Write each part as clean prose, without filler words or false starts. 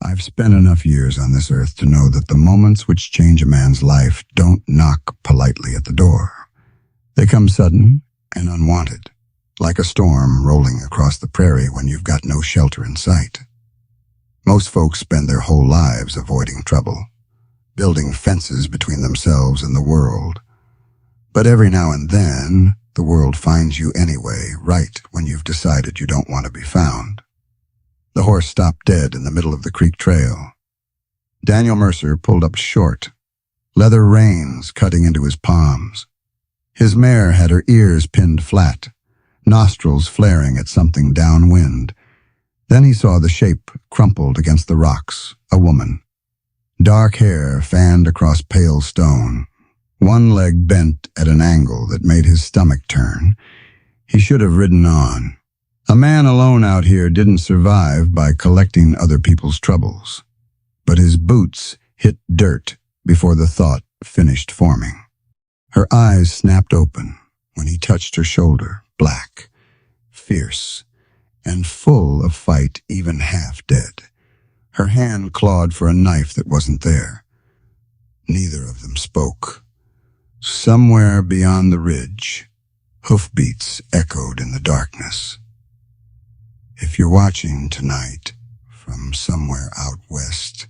I've spent enough years on this earth to know that the moments which change a man's life don't knock politely at the door. They come sudden and unwanted, like a storm rolling across the prairie when you've got no shelter in sight. Most folks spend their whole lives avoiding trouble, building fences between themselves and the world. But every now and then, the world finds you anyway, right when you've decided you don't want to be found. The horse stopped dead in the middle of the creek trail. Daniel Mercer pulled up short, leather reins cutting into his palms. His mare had her ears pinned flat, nostrils flaring at something downwind. Then he saw the shape crumpled against the rocks, a woman. Dark hair fanned across pale stone, one leg bent at an angle that made his stomach turn. He should have ridden on. A man alone out here didn't survive by collecting other people's troubles, but his boots hit dirt before the thought finished forming. Her eyes snapped open when he touched her shoulder, black, fierce, and full of fight, even half dead. Her hand clawed for a knife that wasn't there. Neither of them spoke. Somewhere beyond the ridge, hoofbeats echoed in the darkness. If you're watching tonight from somewhere out west,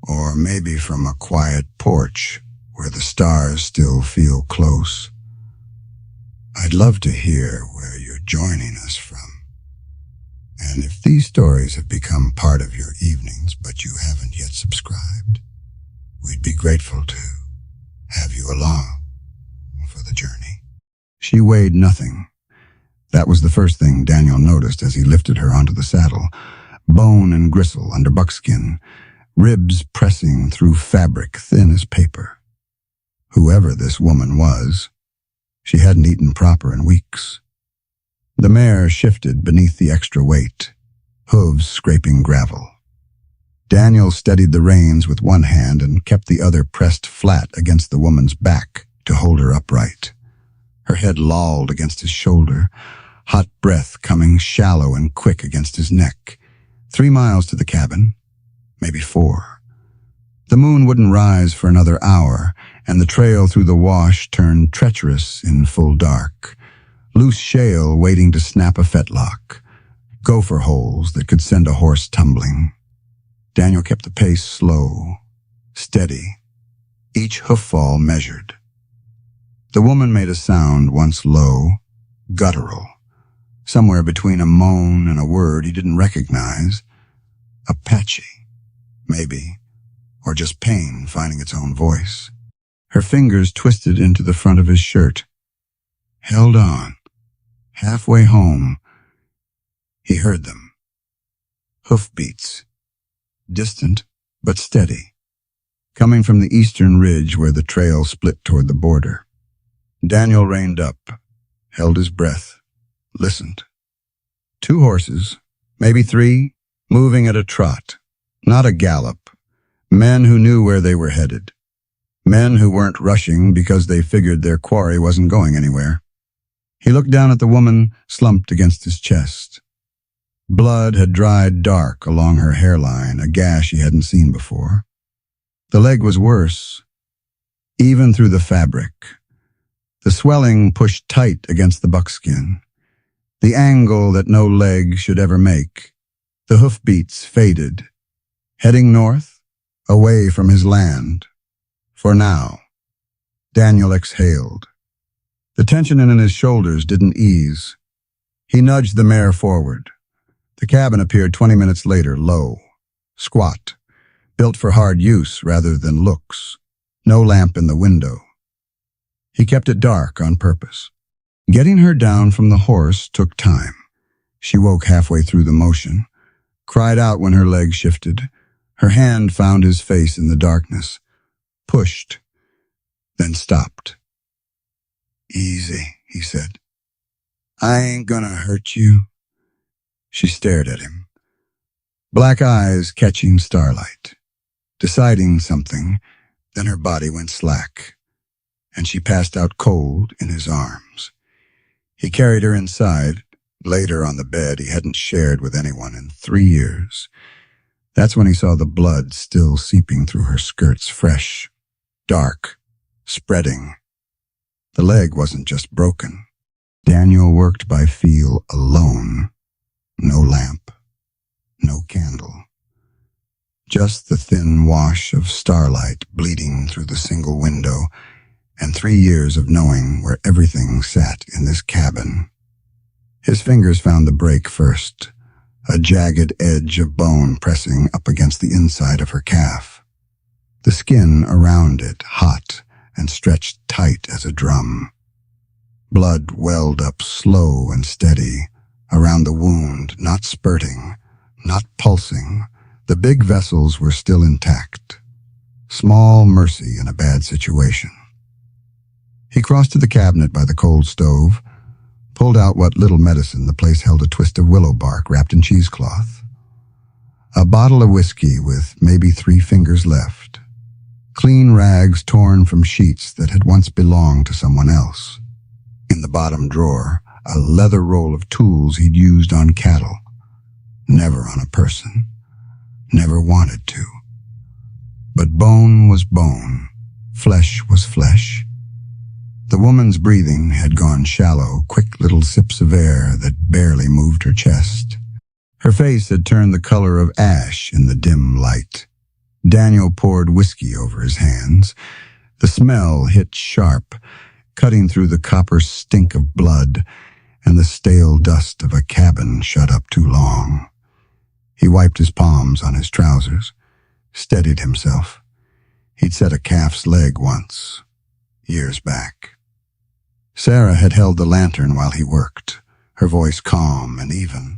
or maybe from a quiet porch where the stars still feel close, I'd love to hear where you're joining us from. And if these stories have become part of your evenings but you haven't yet subscribed, we'd be grateful to have you along for the journey. She weighed nothing. That was the first thing Daniel noticed as he lifted her onto the saddle. Bone and gristle under buckskin, ribs pressing through fabric thin as paper. Whoever this woman was, she hadn't eaten proper in weeks. The mare shifted beneath the extra weight, hooves scraping gravel. Daniel steadied the reins with one hand and kept the other pressed flat against the woman's back to hold her upright. Her head lolled against his shoulder, hot breath coming shallow and quick against his neck. 3 miles to the cabin, maybe 4. The moon wouldn't rise for another hour, and the trail through the wash turned treacherous in full dark. Loose shale waiting to snap a fetlock, gopher holes that could send a horse tumbling. Daniel kept the pace slow, steady, each hooffall measured. The woman made a sound once low, guttural, somewhere between a moan and a word he didn't recognize. Apache, maybe, or just pain finding its own voice. Her fingers twisted into the front of his shirt. Held on. Halfway home, he heard them. Hoofbeats, distant but steady, coming from the eastern ridge where the trail split toward the border. Daniel reined up, held his breath, listened. 2 horses, maybe 3, moving at a trot, not a gallop. Men who knew where they were headed. Men who weren't rushing because they figured their quarry wasn't going anywhere. He looked down at the woman slumped against his chest. Blood had dried dark along her hairline, a gash he hadn't seen before. The leg was worse, even through the fabric. The swelling pushed tight against the buckskin, the angle that no leg should ever make. The hoofbeats faded, heading north, away from his land. For now. Daniel exhaled. The tension in his shoulders didn't ease. He nudged the mare forward. The cabin appeared 20 minutes later, low, squat, built for hard use rather than looks. No lamp in the window. He kept it dark on purpose. Getting her down from the horse took time. She woke halfway through the motion, cried out when her leg shifted. Her hand found his face in the darkness, pushed, then stopped. Easy, he said. I ain't gonna hurt you. She stared at him, black eyes catching starlight, deciding something. Then her body went slack, and she passed out cold in his arms. He carried her inside, laid her on the bed he hadn't shared with anyone in 3 years. That's when he saw the blood still seeping through her skirts, fresh, dark, spreading. The leg wasn't just broken. Daniel worked by feel alone. No lamp, no candle. Just the thin wash of starlight bleeding through the single window, and 3 years of knowing where everything sat in this cabin. His fingers found the break first, a jagged edge of bone pressing up against the inside of her calf. The skin around it hot and stretched tight as a drum. Blood welled up slow and steady around the wound, not spurting, not pulsing. The big vessels were still intact. Small mercy in a bad situation. He crossed to the cabinet by the cold stove, pulled out what little medicine the place held, a twist of willow bark wrapped in cheesecloth. A bottle of whiskey with maybe 3 fingers left. Clean rags torn from sheets that had once belonged to someone else. In the bottom drawer, a leather roll of tools he'd used on cattle. Never on a person. Never wanted to. But bone was bone. Flesh was flesh. The woman's breathing had gone shallow, quick little sips of air that barely moved her chest. Her face had turned the color of ash in the dim light. Daniel poured whiskey over his hands. The smell hit sharp, cutting through the copper stink of blood and the stale dust of a cabin shut up too long. He wiped his palms on his trousers, steadied himself. He'd set a calf's leg once, years back. Sarah had held the lantern while he worked, her voice calm and even,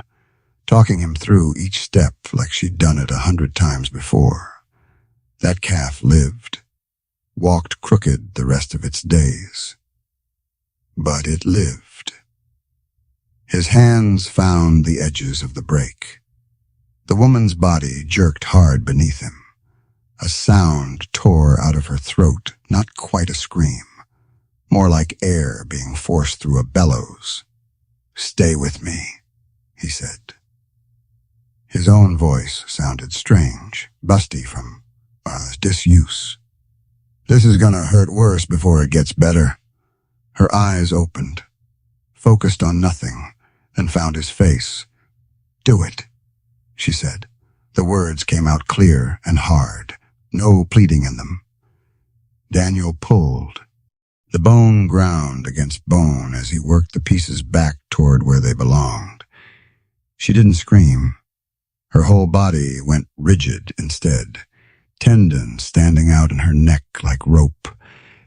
talking him through each step like she'd done it 100 times before. That calf lived, walked crooked the rest of its days. But it lived. His hands found the edges of the break. The woman's body jerked hard beneath him. A sound tore out of her throat, not quite a scream. More like air being forced through a bellows. "Stay with me," he said. His own voice sounded strange, busty from disuse. "This is gonna hurt worse before it gets better." Her eyes opened, focused on nothing, then found his face. "Do it," she said. The words came out clear and hard, no pleading in them. Daniel pulled. The bone ground against bone as he worked the pieces back toward where they belonged. She didn't scream. Her whole body went rigid instead, tendons standing out in her neck like rope,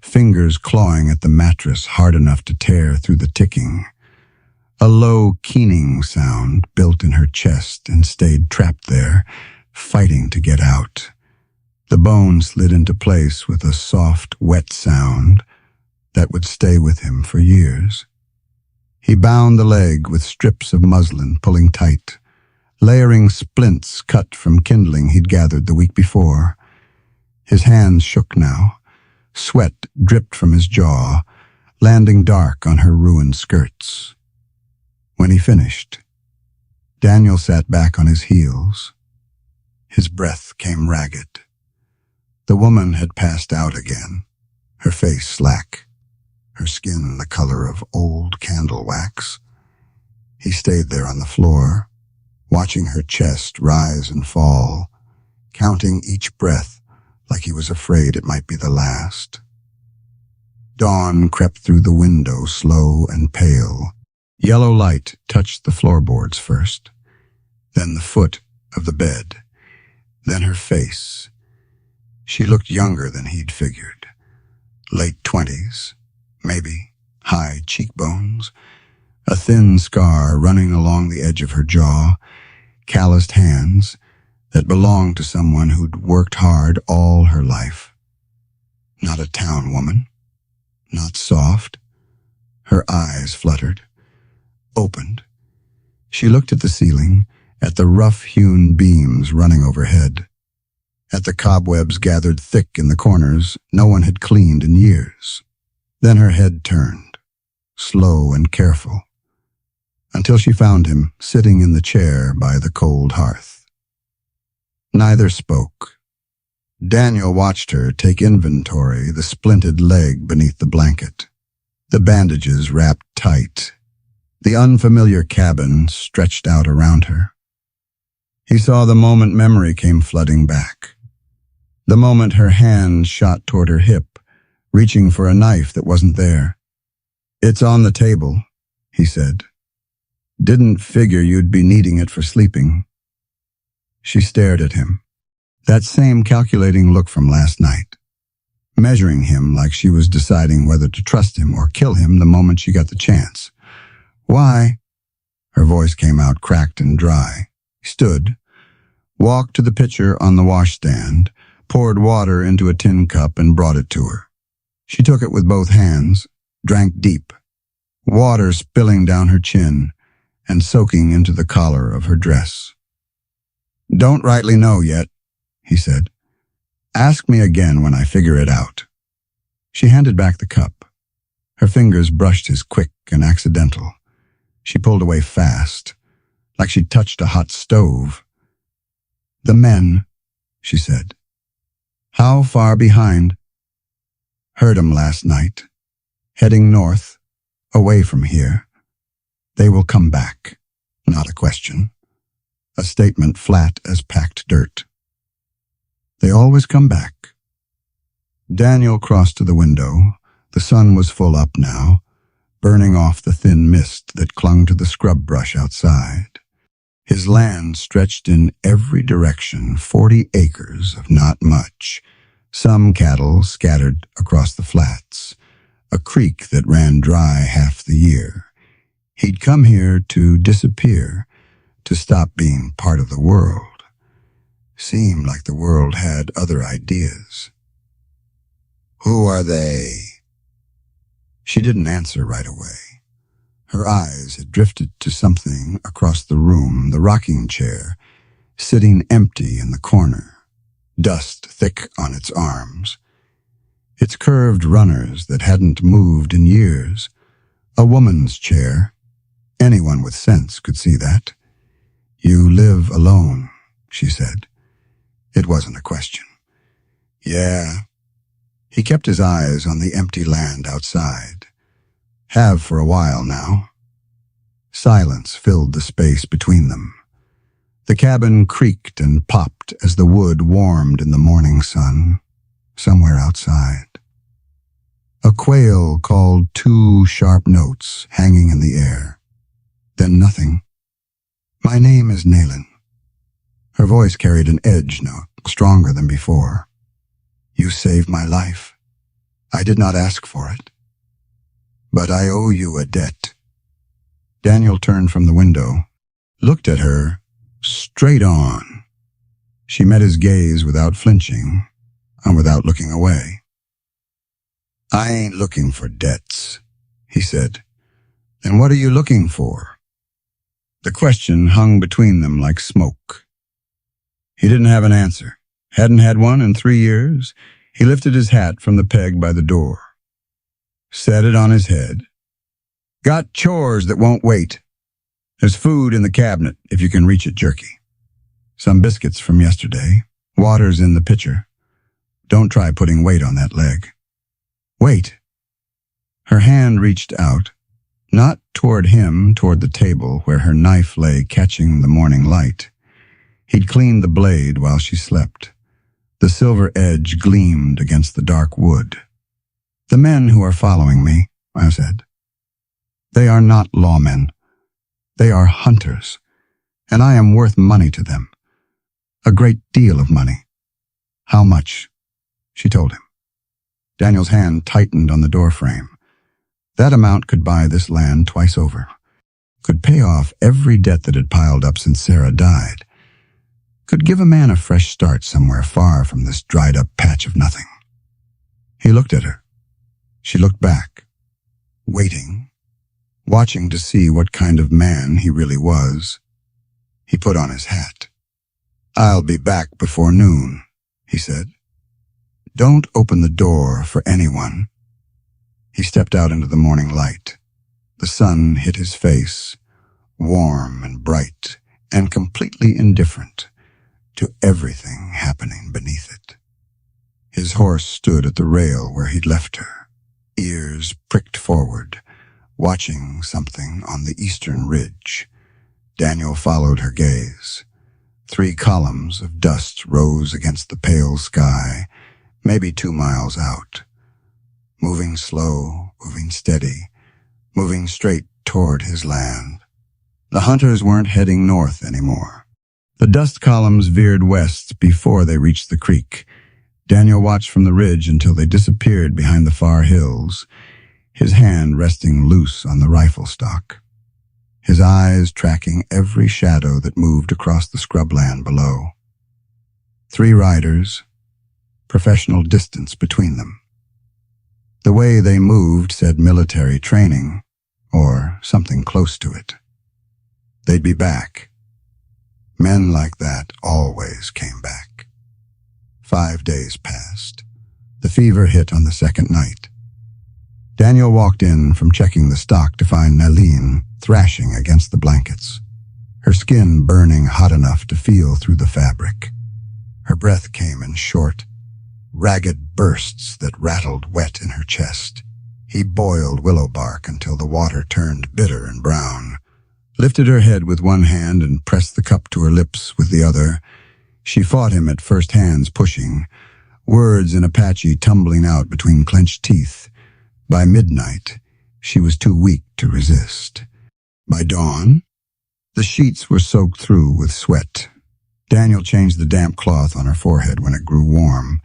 fingers clawing at the mattress hard enough to tear through the ticking. A low, keening sound built in her chest and stayed trapped there, fighting to get out. The bone slid into place with a soft, wet sound that would stay with him for years. He bound the leg with strips of muslin, pulling tight, layering splints cut from kindling he'd gathered the week before. His hands shook now. Sweat dripped from his jaw, landing dark on her ruined skirts. When he finished, Daniel sat back on his heels. His breath came ragged. The woman had passed out again, her face slack, her skin the color of old candle wax. He stayed there on the floor, watching her chest rise and fall, counting each breath like he was afraid it might be the last. Dawn crept through the window, slow and pale. Yellow light touched the floorboards first, then the foot of the bed, then her face. She looked younger than he'd figured. Late 20s, maybe, high cheekbones, a thin scar running along the edge of her jaw, calloused hands that belonged to someone who'd worked hard all her life. Not a town woman, not soft. Her eyes fluttered, opened. She looked at the ceiling, at the rough-hewn beams running overhead, at the cobwebs gathered thick in the corners no one had cleaned in years. Then her head turned, slow and careful, until she found him sitting in the chair by the cold hearth. Neither spoke. Daniel watched her take inventory, the splinted leg beneath the blanket, the bandages wrapped tight, the unfamiliar cabin stretched out around her. He saw the moment memory came flooding back. The moment her hand shot toward her hip, reaching for a knife that wasn't there. "It's on the table," he said. "Didn't figure you'd be needing it for sleeping." She stared at him. That same calculating look from last night, measuring him like she was deciding whether to trust him or kill him the moment she got the chance. "Why?" Her voice came out cracked and dry. He stood, walked to the pitcher on the washstand, poured water into a tin cup and brought it to her. She took it with both hands, drank deep, water spilling down her chin and soaking into the collar of her dress. "Don't rightly know yet," he said. "Ask me again when I figure it out." She handed back the cup. Her fingers brushed his quick and accidental. She pulled away fast, like she'd touched a hot stove. "The men," she said. "How far behind?" "Heard 'em last night. Heading north, away from here. They will come back." Not a question. A statement flat as packed dirt. "They always come back." Daniel crossed to the window. The sun was full up now, burning off the thin mist that clung to the scrub brush outside. His land stretched in every direction, 40 acres of not much, some cattle scattered across the flats, a creek that ran dry half the year. He'd come here to disappear, to stop being part of the world. Seemed like the world had other ideas. "Who are they?" She didn't answer right away. Her eyes had drifted to something across the room, the rocking chair, sitting empty in the corner, dust thick on its arms. Its curved runners that hadn't moved in years. A woman's chair. Anyone with sense could see that. "You live alone," she said. It wasn't a question. "Yeah." He kept his eyes on the empty land outside. Have for a while now. Silence filled the space between them. The cabin creaked and popped as the wood warmed in the morning sun, somewhere outside. A quail called 2 sharp notes hanging in the air. Then nothing. "My name is Naylan." Her voice carried an edge note, stronger than before. "You saved my life. I did not ask for it. But I owe you a debt." Daniel turned from the window, looked at her, straight on. She met his gaze without flinching, and without looking away. "I ain't looking for debts," he said. "Then what are you looking for?" The question hung between them like smoke. He didn't have an answer. Hadn't had one in 3 years. He lifted his hat from the peg by the door, set it on his head. "Got chores that won't wait. There's food in the cabinet if you can reach it jerky. Some biscuits from yesterday. Water's in the pitcher. Don't try putting weight on that leg." "Wait." Her hand reached out, not toward him, toward the table where her knife lay catching the morning light. He'd cleaned the blade while she slept. The silver edge gleamed against the dark wood. "The men who are following me," I said. "They are not lawmen. They are hunters, and I am worth money to them. A great deal of money." "How much?" she told him. Daniel's hand tightened on the doorframe. That amount could buy this land twice over. Could pay off every debt that had piled up since Sarah died. Could give a man a fresh start somewhere far from this dried-up patch of nothing. He looked at her. She looked back, waiting, watching to see what kind of man he really was. He put on his hat. "I'll be back before noon," he said. "Don't open the door for anyone." He stepped out into the morning light. The sun hit his face, warm and bright and completely indifferent. to everything happening beneath it. His horse stood at the rail where he'd left her, ears pricked forward, watching something on the eastern ridge. Daniel followed her gaze. 3 columns of dust rose against the pale sky, maybe 2 miles out. Moving slow, moving steady, moving straight toward his land. The hunters weren't heading north anymore. The dust columns veered west before they reached the creek. Daniel watched from the ridge until they disappeared behind the far hills, his hand resting loose on the rifle stock, his eyes tracking every shadow that moved across the scrubland below. 3 riders, professional distance between them. The way they moved said military training, or something close to it. They'd be back. Men like that always came back. 5 days passed. The fever hit on the 2nd night. Daniel walked in from checking the stock to find Naline thrashing against the blankets, her skin burning hot enough to feel through the fabric. Her breath came in short, ragged bursts that rattled wet in her chest. He boiled willow bark until the water turned bitter and brown, lifted her head with one hand and pressed the cup to her lips with the other. She fought him at first, hands pushing, words in Apache tumbling out between clenched teeth. By midnight, she was too weak to resist. By dawn, the sheets were soaked through with sweat. Daniel changed the damp cloth on her forehead when it grew warm,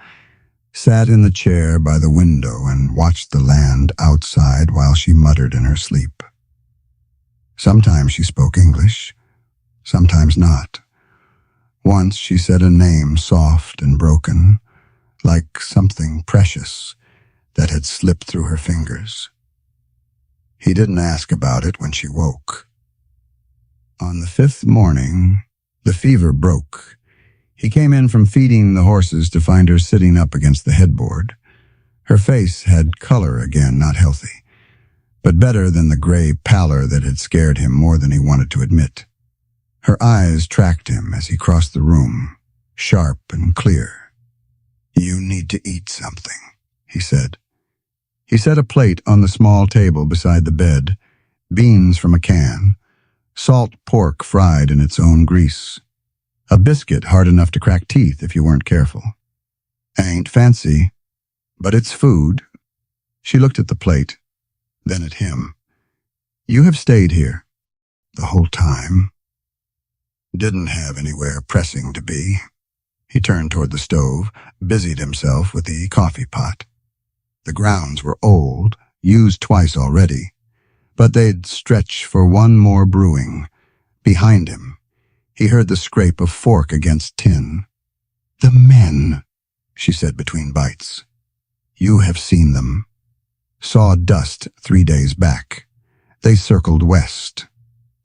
sat in the chair by the window and watched the land outside while she muttered in her sleep. Sometimes she spoke English, sometimes not. Once she said a name soft and broken, like something precious that had slipped through her fingers. He didn't ask about it when she woke. On the 5th morning, the fever broke. He came in from feeding the horses to find her sitting up against the headboard. Her face had color again, not healthy, but better than the gray pallor that had scared him more than he wanted to admit. Her eyes tracked him as he crossed the room, sharp and clear. "You need to eat something," he said. He set a plate on the small table beside the bed, beans from a can, salt pork fried in its own grease, a biscuit hard enough to crack teeth if you weren't careful. "Ain't fancy, but it's food." She looked at the plate, then at him. "You have stayed here the whole time." Didn't have anywhere pressing to be. He turned toward the stove, busied himself with the coffee pot. The grounds were old, used twice already, but they'd stretch for one more brewing. Behind him, he heard the scrape of fork against tin. "The men," she said between bites. "You have seen them. Saw dust 3 days back. They circled west.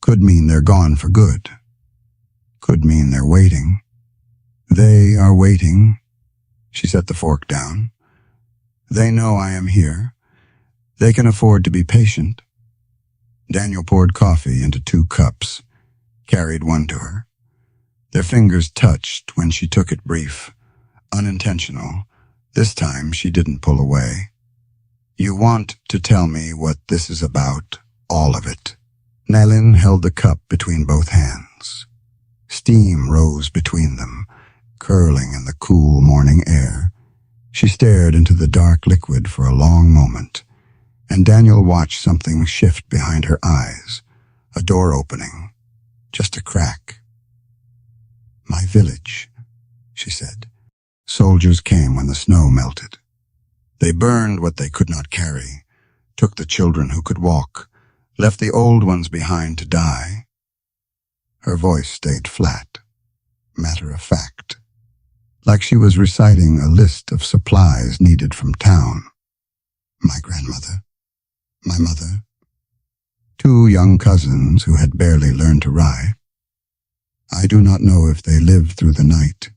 Could mean they're gone for good. Could mean they're waiting." "They are waiting." She set the fork down. "They know I am here. They can afford to be patient." Daniel poured coffee into 2 cups, carried one to her. Their fingers touched when she took it brief, unintentional. This time she didn't pull away. "You want to tell me what this is about, all of it." Naline held the cup between both hands. Steam rose between them, curling in the cool morning air. She stared into the dark liquid for a long moment, and Daniel watched something shift behind her eyes, a door opening, just a crack. "My village," she said. "Soldiers came when the snow melted. They burned what they could not carry, took the children who could walk, left the old ones behind to die." Her voice stayed flat, matter-of-fact, like she was reciting a list of supplies needed from town. "My grandmother, my mother, 2 young cousins who had barely learned to ride. I do not know if they lived through the night.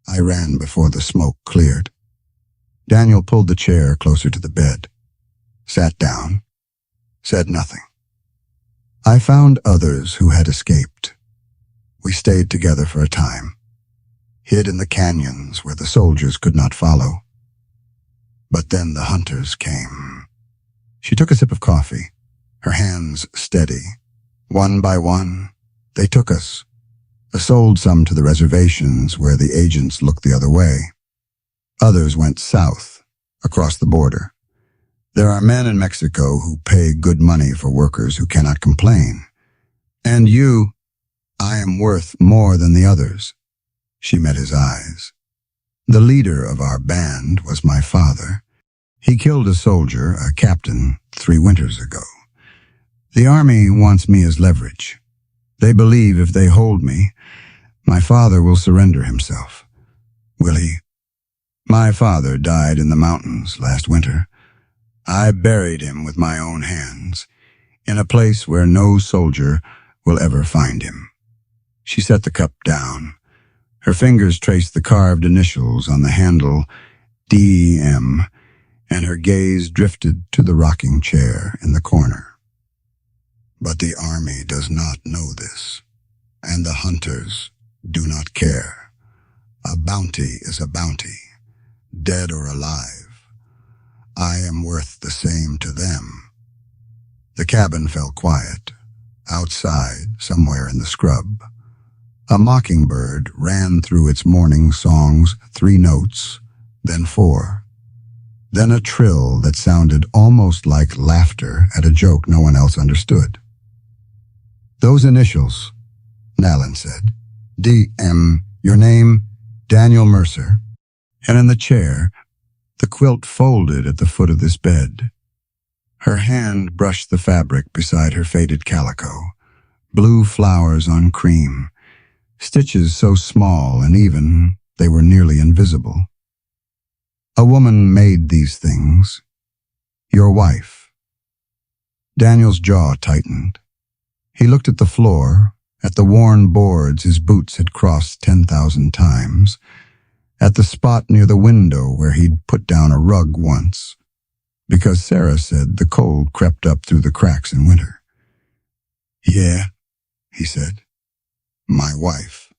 I ran before the smoke cleared." Daniel pulled the chair closer to the bed, sat down, said nothing. "I found others who had escaped. We stayed together for a time. hid in the canyons where the soldiers could not follow. But then the hunters came. She took a sip of coffee, her hands steady. One by one, they took us. Sold some to the reservations where the agents looked the other way. Others went south, across the border. There are men in Mexico who pay good money for workers who cannot complain. And you, I am worth more than the others. She met his eyes. The leader of our band was my father. He killed a soldier, a captain, 3 winters ago. The army wants me as leverage. They believe if they hold me, my father will surrender himself. Will he? My father died in the mountains last winter. I buried him with my own hands, in a place where no soldier will ever find him. She set the cup down. Her fingers traced the carved initials on the handle, D.M., and her gaze drifted to the rocking chair in the corner. But the army does not know this, and the hunters do not care. A bounty is a bounty, dead or alive. I am worth the same to them. The cabin fell quiet. Outside, somewhere in the scrub, a mockingbird ran through its morning songs 3 notes, then 4. Then a trill that sounded almost like laughter at a joke no one else understood. Those initials, Nalin said. D.M., your name, Daniel Mercer. And in the chair, the quilt folded at the foot of this bed. Her hand brushed the fabric beside her faded calico, blue flowers on cream, stitches so small and even they were nearly invisible. A woman made these things. Your wife. Daniel's jaw tightened. He looked at the floor, at the worn boards his boots had crossed 10,000 times, at the spot near the window where he'd put down a rug once, because Sarah said the cold crept up through the cracks in winter. Yeah, he said. My wife.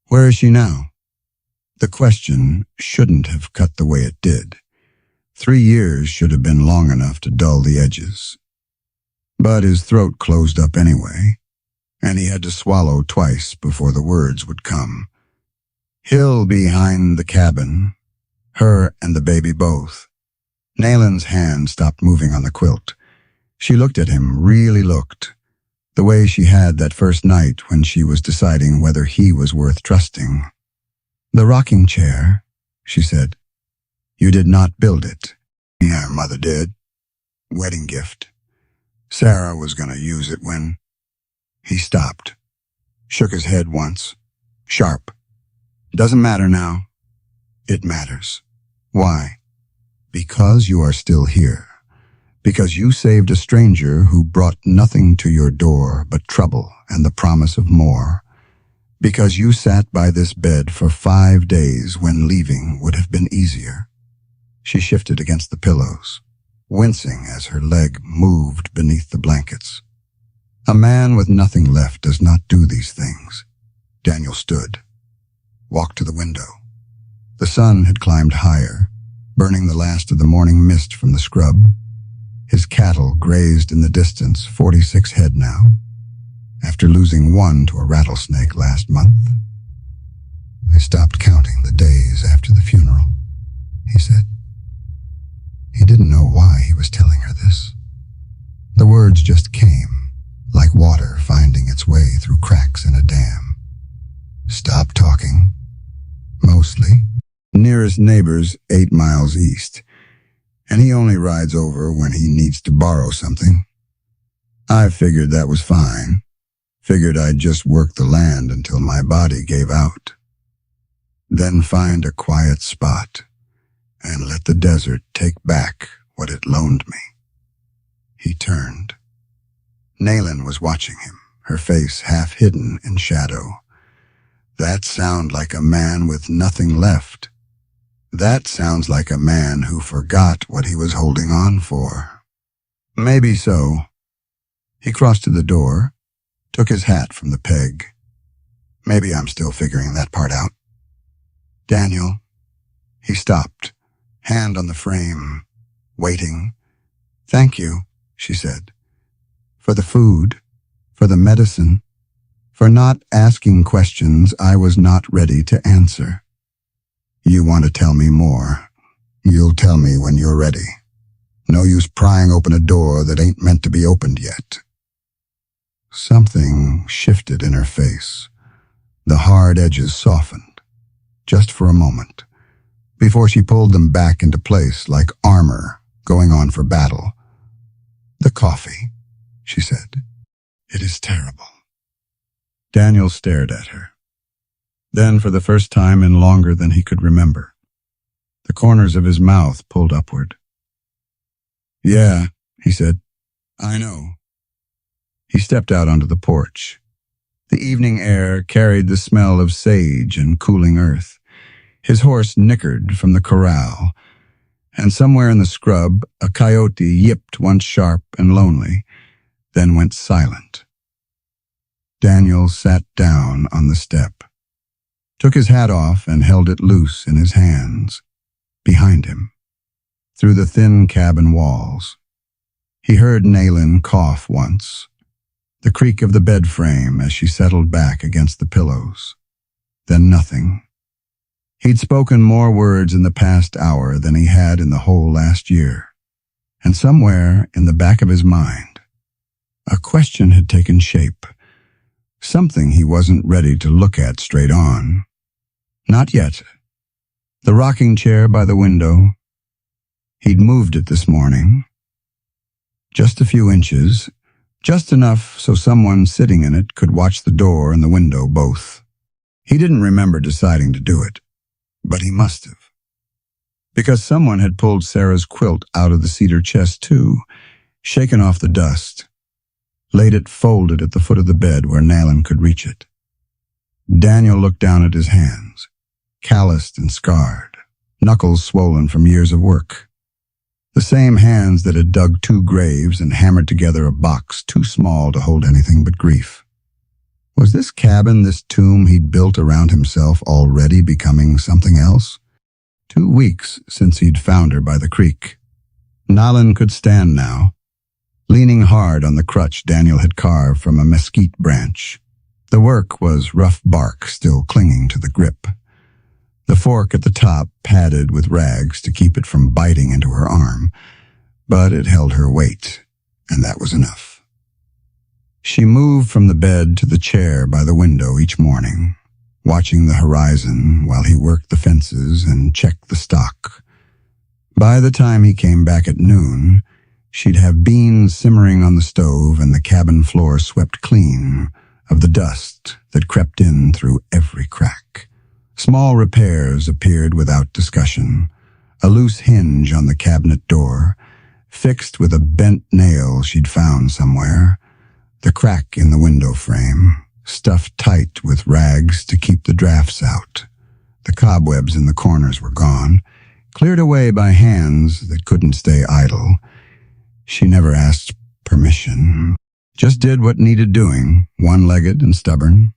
Where is she now? The question shouldn't have cut the way it did. 3 years should have been long enough to dull the edges. But his throat closed up anyway, and he had to swallow twice before the words would come. Hill behind the cabin, her and the baby both. Nalin's hand stopped moving on the quilt. She looked at him, really looked, the way she had that first night when she was deciding whether he was worth trusting. The rocking chair, she said. You did not build it. Yeah, mother did. Wedding gift. Sarah was going to use it when... He stopped, shook his head once, sharp. Doesn't matter now. It matters. Why? Because you are still here. Because you saved a stranger who brought nothing to your door but trouble and the promise of more. Because you sat by this bed for 5 days when leaving would have been easier. She shifted against the pillows, wincing as her leg moved beneath the blankets. A man with nothing left does not do these things. Daniel stood, walked to the window. The sun had climbed higher, burning the last of the morning mist from the scrub. His cattle grazed in the distance, 46 head now, after losing 1 to a rattlesnake last month. I stopped counting the days after the funeral, he said. He didn't know why he was telling her this. The words just came, like water finding its way through cracks in a dam. Stop talking. Mostly. Nearest neighbor's 8 miles east, and he only rides over when he needs to borrow something. I figured that was fine. Figured I'd just work the land until my body gave out. Then find a quiet spot and let the desert take back what it loaned me. He turned. Nalin was watching him, her face half hidden in shadow. That sounded like a man with nothing left. That sounds like a man who forgot what he was holding on for. Maybe so. He crossed to the door, took his hat from the peg. Maybe I'm still figuring that part out. Daniel. He stopped, hand on the frame, waiting. Thank you, she said. For the food, for the medicine, for not asking questions I was not ready to answer. You want to tell me more. You'll tell me when you're ready. No use prying open a door that ain't meant to be opened yet. Something shifted in her face. The hard edges softened, just for a moment, before she pulled them back into place like armor going on for battle. The coffee, she said. It is terrible. Daniel stared at her. Then, for the first time in longer than he could remember, the corners of his mouth pulled upward. Yeah, he said. I know. He stepped out onto the porch. The evening air carried the smell of sage and cooling earth. His horse nickered from the corral, and somewhere in the scrub a coyote yipped once sharp and lonely, then went silent. Daniel sat down on the step, took his hat off and held it loose in his hands, behind him, through the thin cabin walls. He heard Naylin cough once, the creak of the bed frame as she settled back against the pillows. Then nothing. He'd spoken more words in the past hour than he had in the whole last year, and somewhere in the back of his mind, a question had taken shape, something he wasn't ready to look at straight on. Not yet. The rocking chair by the window. He'd moved it this morning. Just a few inches, just enough so someone sitting in it could watch the door and the window both. He didn't remember deciding to do it, but he must have. Because someone had pulled Sarah's quilt out of the cedar chest too, shaken off the dust, laid it folded at the foot of the bed where Naylin could reach it. Daniel looked down at his hands, calloused and scarred, knuckles swollen from years of work. The same hands that had dug 2 graves and hammered together a box too small to hold anything but grief. Was this cabin, this tomb he'd built around himself, already becoming something else? 2 weeks since he'd found her by the creek. Naylin could stand now, leaning hard on the crutch Daniel had carved from a mesquite branch. The work was rough bark still clinging to the grip. The fork at the top padded with rags to keep it from biting into her arm, but it held her weight, and that was enough. She moved from the bed to the chair by the window each morning, watching the horizon while he worked the fences and checked the stock. By the time he came back at noon, she'd have beans simmering on the stove and the cabin floor swept clean of the dust that crept in through every crack. Small repairs appeared without discussion. A loose hinge on the cabinet door, fixed with a bent nail she'd found somewhere. The crack in the window frame, stuffed tight with rags to keep the drafts out. The cobwebs in the corners were gone, cleared away by hands that couldn't stay idle. She never asked permission, just did what needed doing, one-legged and stubborn.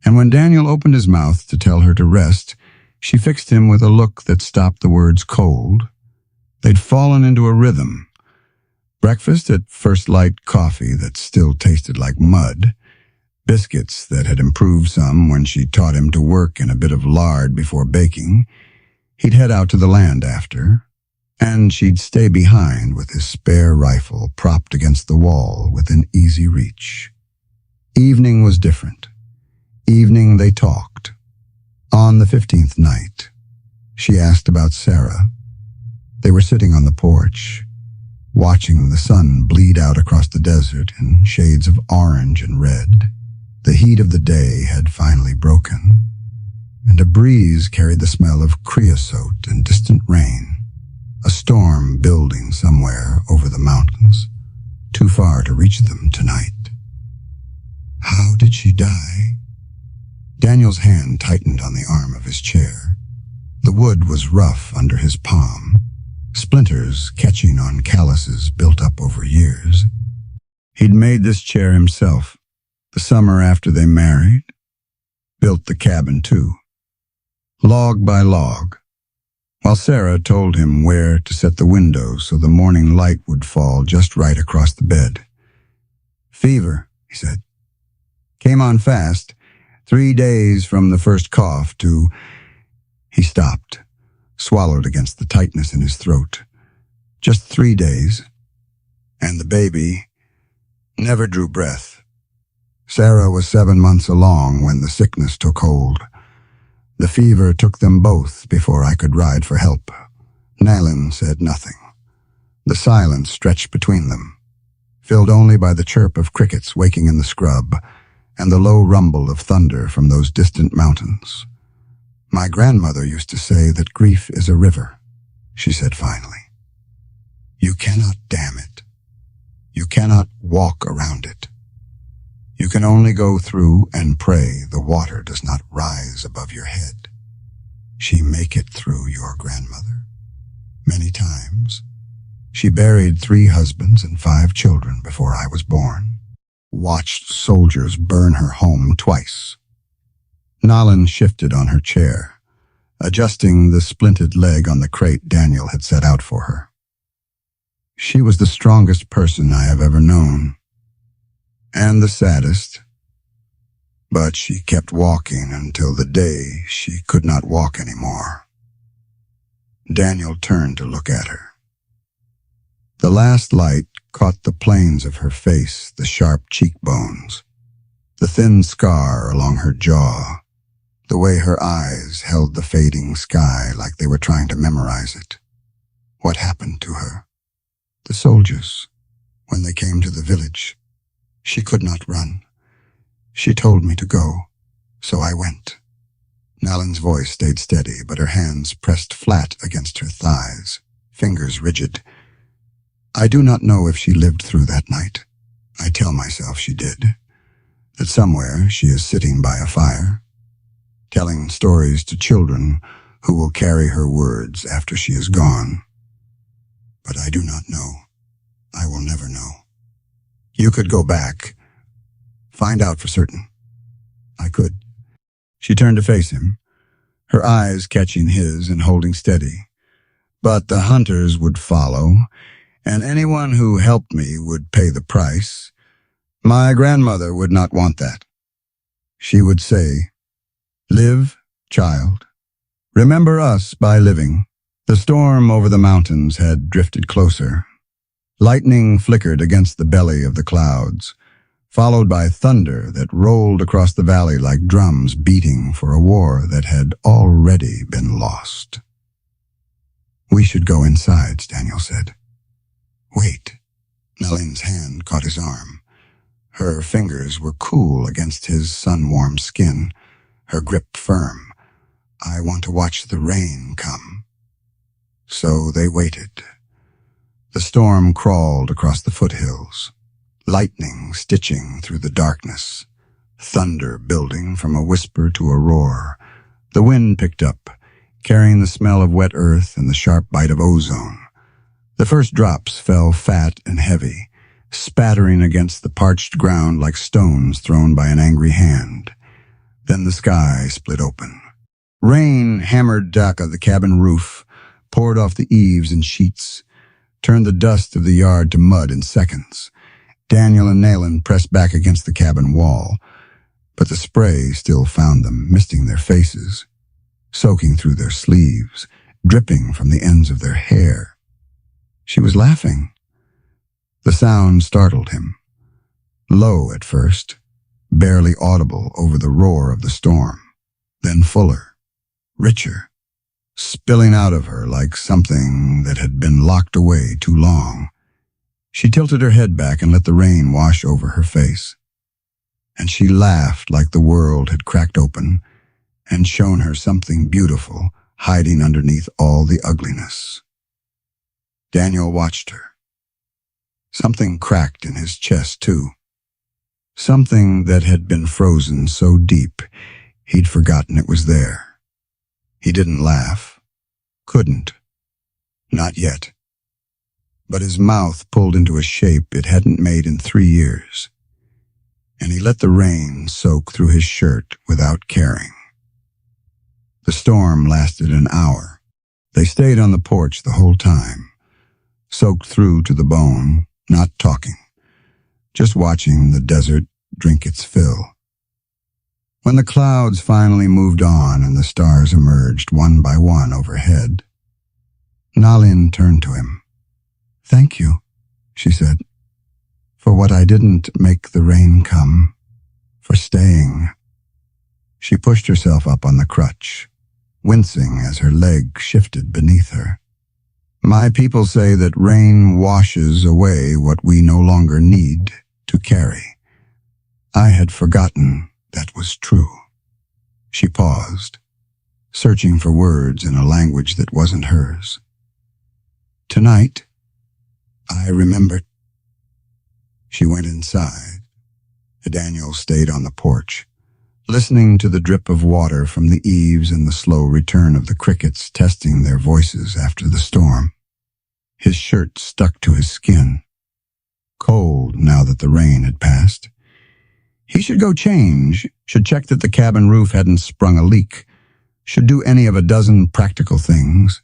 And when Daniel opened his mouth to tell her to rest, she fixed him with a look that stopped the words cold. They'd fallen into a rhythm. Breakfast at First Light coffee that still tasted like mud, biscuits that had improved some when she taught him to work in a bit of lard before baking. He'd head out to the land after, and she'd stay behind with his spare rifle propped against the wall within easy reach. Evening was different. Evening they talked. On the 15th night, she asked about Sarah. They were sitting on the porch, watching the sun bleed out across the desert in shades of orange and red. The heat of the day had finally broken, and a breeze carried the smell of creosote and distant rain, a storm building somewhere over the mountains, too far to reach them tonight. How did she die? Daniel's hand tightened on the arm of his chair. The wood was rough under his palm, splinters catching on calluses built up over years. He'd made this chair himself, the summer after they married. Built the cabin, too. log by log, while Sarah told him where to set the window so the morning light would fall just right across the bed. "Fever," he said. "Came on fast. 3 days from the first cough to—" He stopped, swallowed against the tightness in his throat. "Just 3 days. And the baby never drew breath. Sarah was 7 months along when the sickness took hold. The fever took them both before I could ride for help." Nayland said nothing. The silence stretched between them, filled only by the chirp of crickets waking in the scrub and the low rumble of thunder from those distant mountains. "My grandmother used to say that grief is a river," she said finally. "You cannot dam it. You cannot walk around it. You can only go through and pray the water does not rise above your head." She make it through, your grandmother. Many times. She buried 3 husbands and 5 children before I was born. Watched soldiers burn her home twice. Nayland shifted on her chair, adjusting the splinted leg on the crate Daniel had set out for her. "She was the strongest person I have ever known, and the saddest. But she kept walking until the day she could not walk anymore." Daniel turned to look at her. The last light caught the planes of her face, the sharp cheekbones, the thin scar along her jaw, the way her eyes held the fading sky like they were trying to memorize it. What happened to her? "The soldiers, when they came to the village. She could not run. She told me to go, so I went." Nayland's voice stayed steady, but her hands pressed flat against her thighs, fingers rigid. "I do not know if she lived through that night. I tell myself she did, that somewhere she is sitting by a fire, telling stories to children who will carry her words after she is gone. But I do not know. I will never know. You could go back, find out for certain." "I could." She turned to face him, her eyes catching his and holding steady. "But the hunters would follow, and anyone who helped me would pay the price. My grandmother would not want that. She would say, 'Live, child. Remember us by living.'" The storm over the mountains had drifted closer. Lightning flickered against the belly of the clouds, followed by thunder that rolled across the valley like drums beating for a war that had already been lost. "We should go inside," Daniel said. "Wait." Nayland's hand caught his arm. Her fingers were cool against his sun-warmed skin, her grip firm. "I want to watch the rain come." So they waited. The storm crawled across the foothills, lightning stitching through the darkness, thunder building from a whisper to a roar. The wind picked up, carrying the smell of wet earth and the sharp bite of ozone. The first drops fell fat and heavy, spattering against the parched ground like stones thrown by an angry hand. Then the sky split open. Rain hammered Dhaka, the cabin roof, poured off the eaves in sheets, turned the dust of the yard to mud in seconds. Daniel and Nayland pressed back against the cabin wall, but the spray still found them, misting their faces, soaking through their sleeves, dripping from the ends of their hair. She was laughing. The sound startled him. Low at first, barely audible over the roar of the storm, then fuller, richer, spilling out of her like something that had been locked away too long. She tilted her head back and let the rain wash over her face. And she laughed like the world had cracked open and shown her something beautiful hiding underneath all the ugliness. Daniel watched her. Something cracked in his chest, too. Something that had been frozen so deep he'd forgotten it was there. He didn't laugh. Couldn't. Not yet. But his mouth pulled into a shape it hadn't made in 3 years, and he let the rain soak through his shirt without caring. The storm lasted an hour. They stayed on the porch the whole time, soaked through to the bone, not talking, just watching the desert drink its fill. When the clouds finally moved on and the stars emerged one by one overhead, Nalin turned to him. "Thank you," she said, "for what I didn't make the rain come, for staying." She pushed herself up on the crutch, wincing as her leg shifted beneath her. "My people say that rain washes away what we no longer need to carry. I had forgotten that was true." She paused, searching for words in a language that wasn't hers. "Tonight, I remembered." She went inside. Daniel stayed on the porch, listening to the drip of water from the eaves and the slow return of the crickets testing their voices after the storm. His shirt stuck to his skin, cold now that the rain had passed. He should go change, should check that the cabin roof hadn't sprung a leak, should do any of a dozen practical things.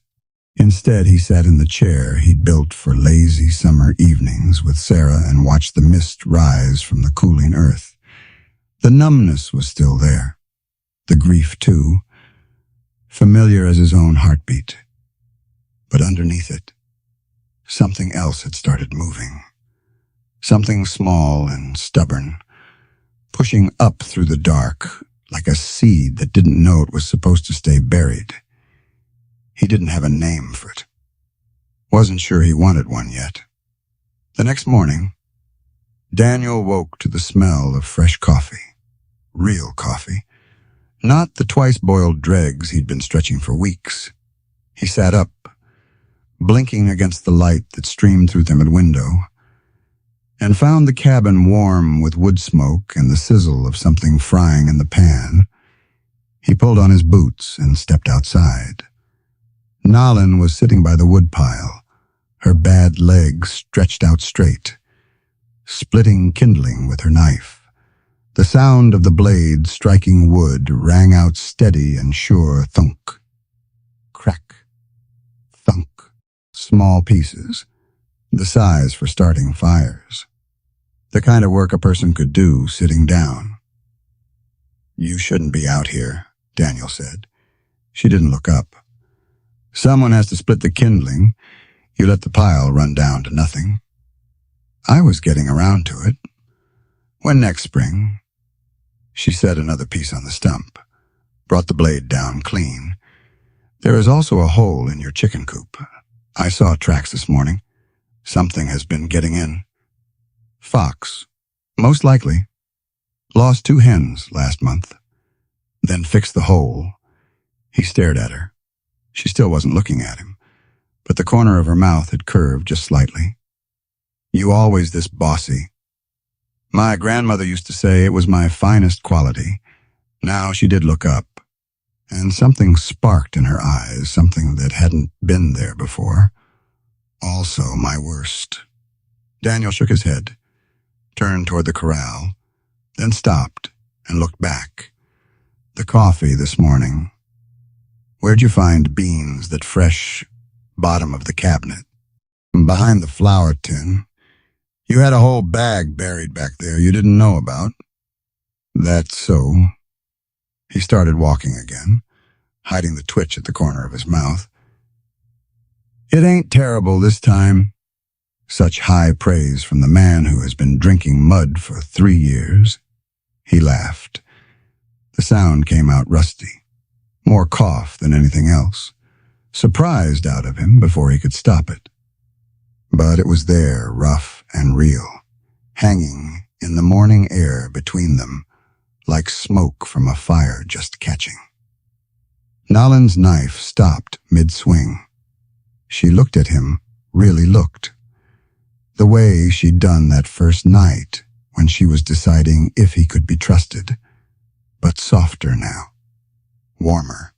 Instead, he sat in the chair he'd built for lazy summer evenings with Sarah and watched the mist rise from the cooling earth. The numbness was still there, the grief too, familiar as his own heartbeat. But underneath it, something else had started moving. Something small and stubborn, pushing up through the dark like a seed that didn't know it was supposed to stay buried. He didn't have a name for it. Wasn't sure he wanted one yet. The next morning, Daniel woke to the smell of fresh coffee. Real coffee. Not the twice-boiled dregs he'd been stretching for weeks. He sat up, blinking against the light that streamed through the window, and found the cabin warm with wood smoke and the sizzle of something frying in the pan. He pulled on his boots and stepped outside. Nalin was sitting by the woodpile, her bad legs stretched out straight, splitting kindling with her knife. The sound of the blade striking wood rang out steady and sure thunk. Crack. Thunk. Small pieces, the size for starting fires. The kind of work a person could do sitting down. "You shouldn't be out here," Daniel said. She didn't look up. "Someone has to split the kindling. You let the pile run down to nothing." "I was getting around to it." "When next spring?" She set another piece on the stump, brought the blade down clean. "There is also a hole in your chicken coop. I saw tracks this morning. Something has been getting in." "Fox, most likely. Lost 2 hens last month. Then fixed the hole." He stared at her. She still wasn't looking at him, but the corner of her mouth had curved just slightly. "You always this bossy." "My grandmother used to say it was my finest quality." Now she did look up, and something sparked in her eyes, something that hadn't been there before. "Also my worst." Daniel shook his head, turned toward the corral, then stopped and looked back. "The coffee this morning. Where'd you find beans that fresh bottom of the cabinet?" "Behind the flour tin. You had a whole bag buried back there you didn't know about." "That's so." He started walking again, hiding the twitch at the corner of his mouth. "It ain't terrible this time." Such high praise from the man who has been drinking mud for 3 years. He laughed. The sound came out rusty, more cough than anything else, surprised out of him before he could stop it. But it was there, rough and real, hanging in the morning air between them, like smoke from a fire just catching. Nalin's knife stopped mid-swing. She looked at him, really looked. The way she'd done that first night when she was deciding if he could be trusted, but softer now, warmer.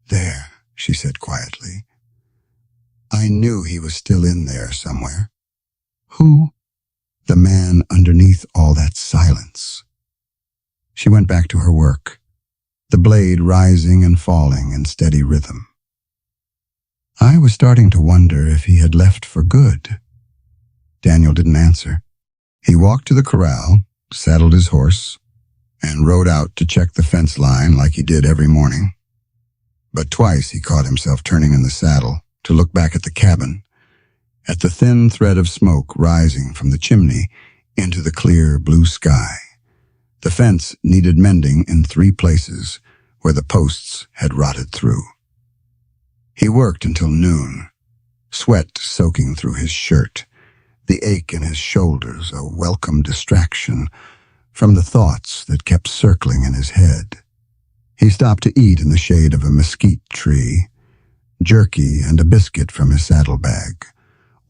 "There," she said quietly. "I knew he was still in there somewhere." "Who?" "The man underneath all that silence." She went back to her work, the blade rising and falling in steady rhythm. I was starting to wonder if he had left for good. Daniel didn't answer. He walked to the corral, saddled his horse, and rode out to check the fence line like he did every morning. But twice he caught himself turning in the saddle to look back at the cabin, at the thin thread of smoke rising from the chimney into the clear blue sky. The fence needed mending in 3 places where the posts had rotted through. He worked until noon, sweat soaking through his shirt, the ache in his shoulders a welcome distraction from the thoughts that kept circling in his head. He stopped to eat in the shade of a mesquite tree, jerky and a biscuit from his saddlebag,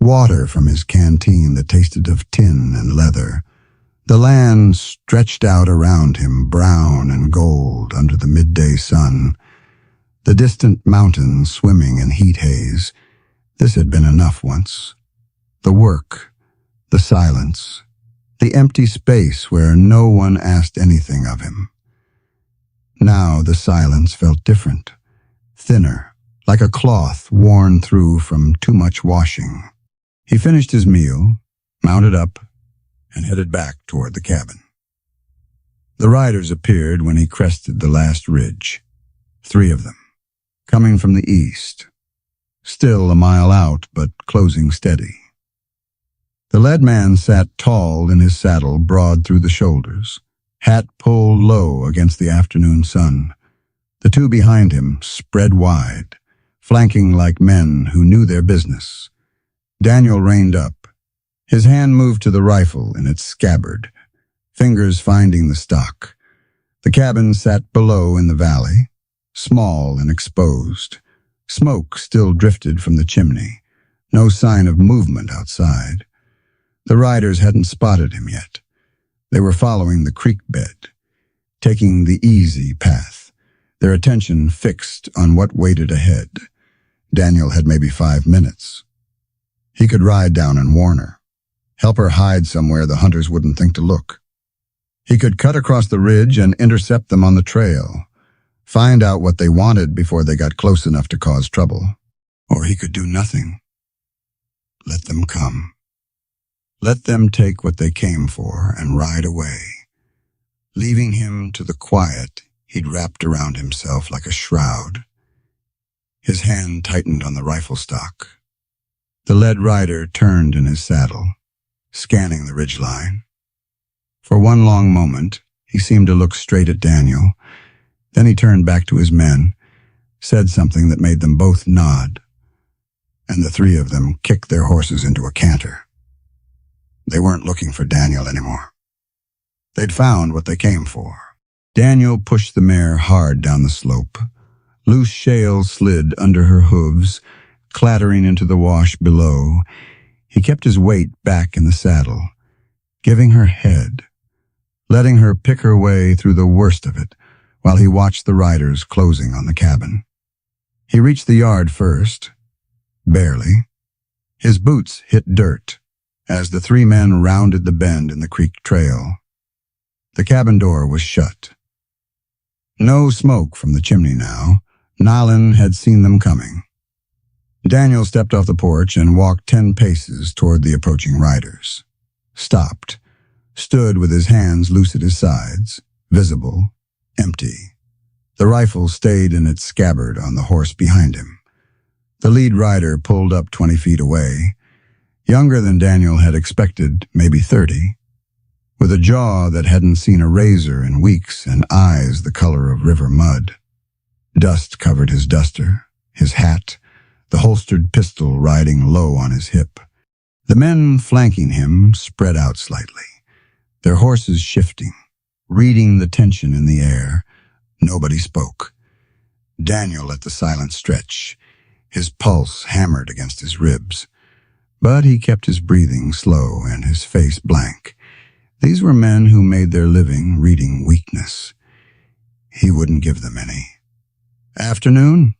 water from his canteen that tasted of tin and leather. The land stretched out around him, brown and gold under the midday sun, the distant mountains swimming in heat haze. This had been enough once. The work, the silence, the empty space where no one asked anything of him. Now the silence felt different, thinner, like a cloth worn through from too much washing. He finished his meal, mounted up, and headed back toward the cabin. The riders appeared when he crested the last ridge, 3 of them, coming from the east, still a mile out but closing steady. The lead man sat tall in his saddle, broad through the shoulders, hat pulled low against the afternoon sun. The 2 behind him spread wide, flanking like men who knew their business. Daniel reined up. His hand moved to the rifle in its scabbard, fingers finding the stock. The cabin sat below in the valley, small and exposed. Smoke still drifted from the chimney, no sign of movement outside. The riders hadn't spotted him yet. They were following the creek bed, taking the easy path, their attention fixed on what waited ahead. Daniel had maybe 5 minutes. He could ride down and warn her, help her hide somewhere the hunters wouldn't think to look. He could cut across the ridge and intercept them on the trail, find out what they wanted before they got close enough to cause trouble. Or he could do nothing. Let them come. Let them take what they came for and ride away, leaving him to the quiet he'd wrapped around himself like a shroud. His hand tightened on the rifle stock. The lead rider turned in his saddle, scanning the ridgeline. For one long moment, he seemed to look straight at Daniel. Then he turned back to his men, said something that made them both nod, and the 3 of them kicked their horses into a canter. They weren't looking for Daniel anymore. They'd found what they came for. Daniel pushed the mare hard down the slope. Loose shale slid under her hooves, clattering into the wash below. He kept his weight back in the saddle, giving her head, letting her pick her way through the worst of it while he watched the riders closing on the cabin. He reached the yard first, barely. His boots hit dirt as the 3 men rounded the bend in the creek trail. The cabin door was shut. No smoke from the chimney now. Nalin had seen them coming. Daniel stepped off the porch and walked 10 paces toward the approaching riders. Stopped, stood with his hands loose at his sides, visible, empty. The rifle stayed in its scabbard on the horse behind him. The lead rider pulled up 20 feet away, younger than Daniel had expected, maybe 30, with a jaw that hadn't seen a razor in weeks and eyes the color of river mud. Dust covered his duster, his hat, the holstered pistol riding low on his hip. The men flanking him spread out slightly, their horses shifting, reading the tension in the air. Nobody spoke. Daniel let the silence stretch, his pulse hammered against his ribs. But he kept his breathing slow and his face blank. These were men who made their living reading weakness. He wouldn't give them any. "Afternoon,"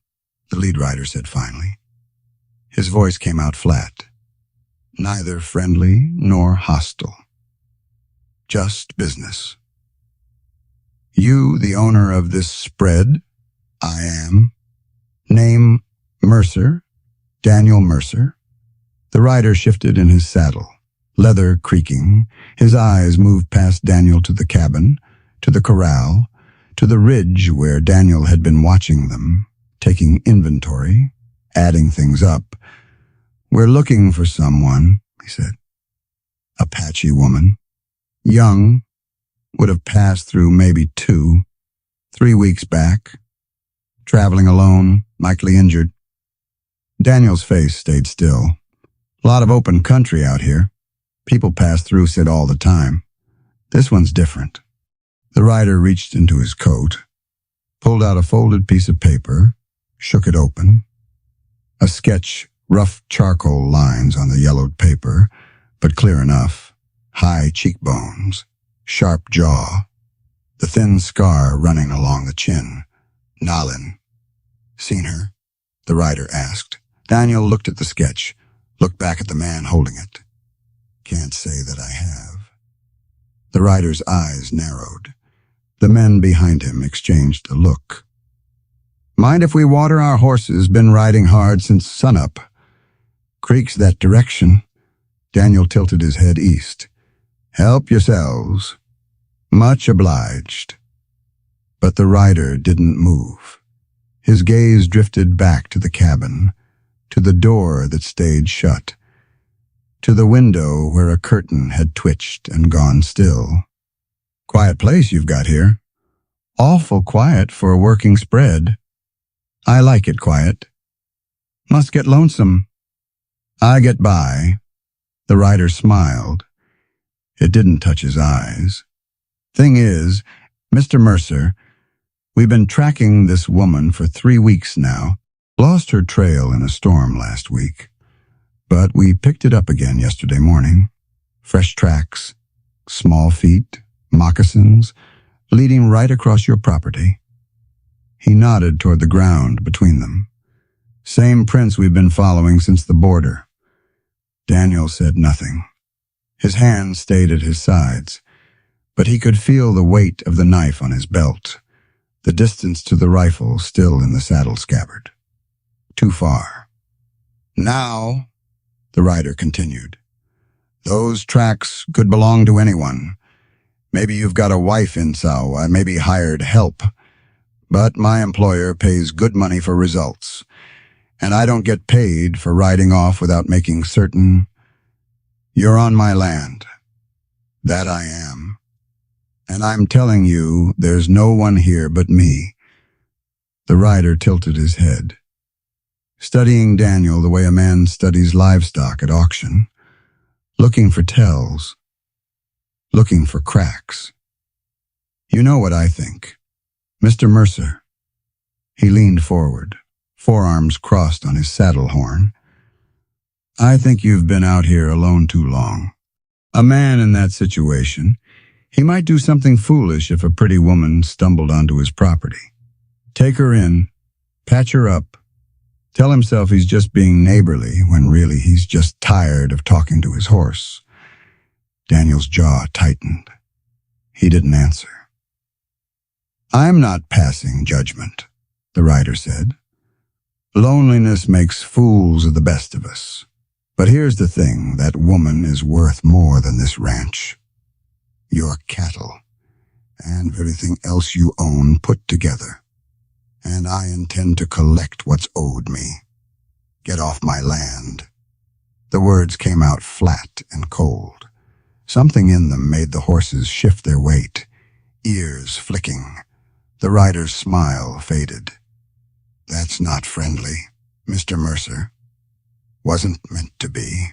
the lead rider said finally. His voice came out flat, neither friendly nor hostile. Just business. You, the owner of this spread? I am. Name, Mercer, Daniel Mercer. The rider shifted in his saddle, leather creaking. His eyes moved past Daniel to the cabin, to the corral, to the ridge where Daniel had been watching them, taking inventory, adding things up. We're looking for someone, he said. Apache woman. Young, would have passed through maybe 2, 3 weeks back. Traveling alone, likely injured. Daniel's face stayed still. A lot of open country out here. People pass through Sid all the time. This one's different. The rider reached into his coat, pulled out a folded piece of paper, shook it open. A sketch, rough charcoal lines on the yellowed paper, but clear enough. High cheekbones, sharp jaw, the thin scar running along the chin. Nalin. Seen her? The rider asked. Daniel looked at the sketch, looked back at the man holding it. Can't say that I have. The rider's eyes narrowed. The men behind him exchanged a look. Mind if we water our horses? Been riding hard since sunup. Creek's that direction. Daniel tilted his head east. Help yourselves. Much obliged. But the rider didn't move. His gaze drifted back to the cabin, to the door that stayed shut, to the window where a curtain had twitched and gone still. Quiet place you've got here. Awful quiet for a working spread. I like it quiet. Must get lonesome. I get by. The rider smiled. It didn't touch his eyes. Thing is, Mr. Mercer, we've been tracking this woman for 3 weeks now. Lost her trail in a storm last week. But we picked it up again yesterday morning. Fresh tracks, small feet, moccasins, leading right across your property. He nodded toward the ground between them. Same prints we've been following since the border. Daniel said nothing. His hands stayed at his sides, but he could feel the weight of the knife on his belt, the distance to the rifle still in the saddle scabbard. Too far. Now, the rider continued, those tracks could belong to anyone. Maybe you've got a wife in Sawa, maybe hired help. But my employer pays good money for results, and I don't get paid for riding off without making certain. You're on my land. That I am. And I'm telling you, there's no one here but me. The rider tilted his head, studying Daniel the way a man studies livestock at auction, looking for tells, looking for cracks. You know what I think. Mr. Mercer. He leaned forward, forearms crossed on his saddle horn. I think you've been out here alone too long. A man in that situation, he might do something foolish if a pretty woman stumbled onto his property. Take her in, patch her up, tell himself he's just being neighborly when really he's just tired of talking to his horse. Daniel's jaw tightened. He didn't answer. I'm not passing judgment, the rider said. Loneliness makes fools of the best of us. But here's the thing, that woman is worth more than this ranch. Your cattle, and everything else you own put together. And I intend to collect what's owed me. Get off my land. The words came out flat and cold. Something in them made the horses shift their weight, ears flicking. The rider's smile faded. That's not friendly, Mr. Mercer. Wasn't meant to be.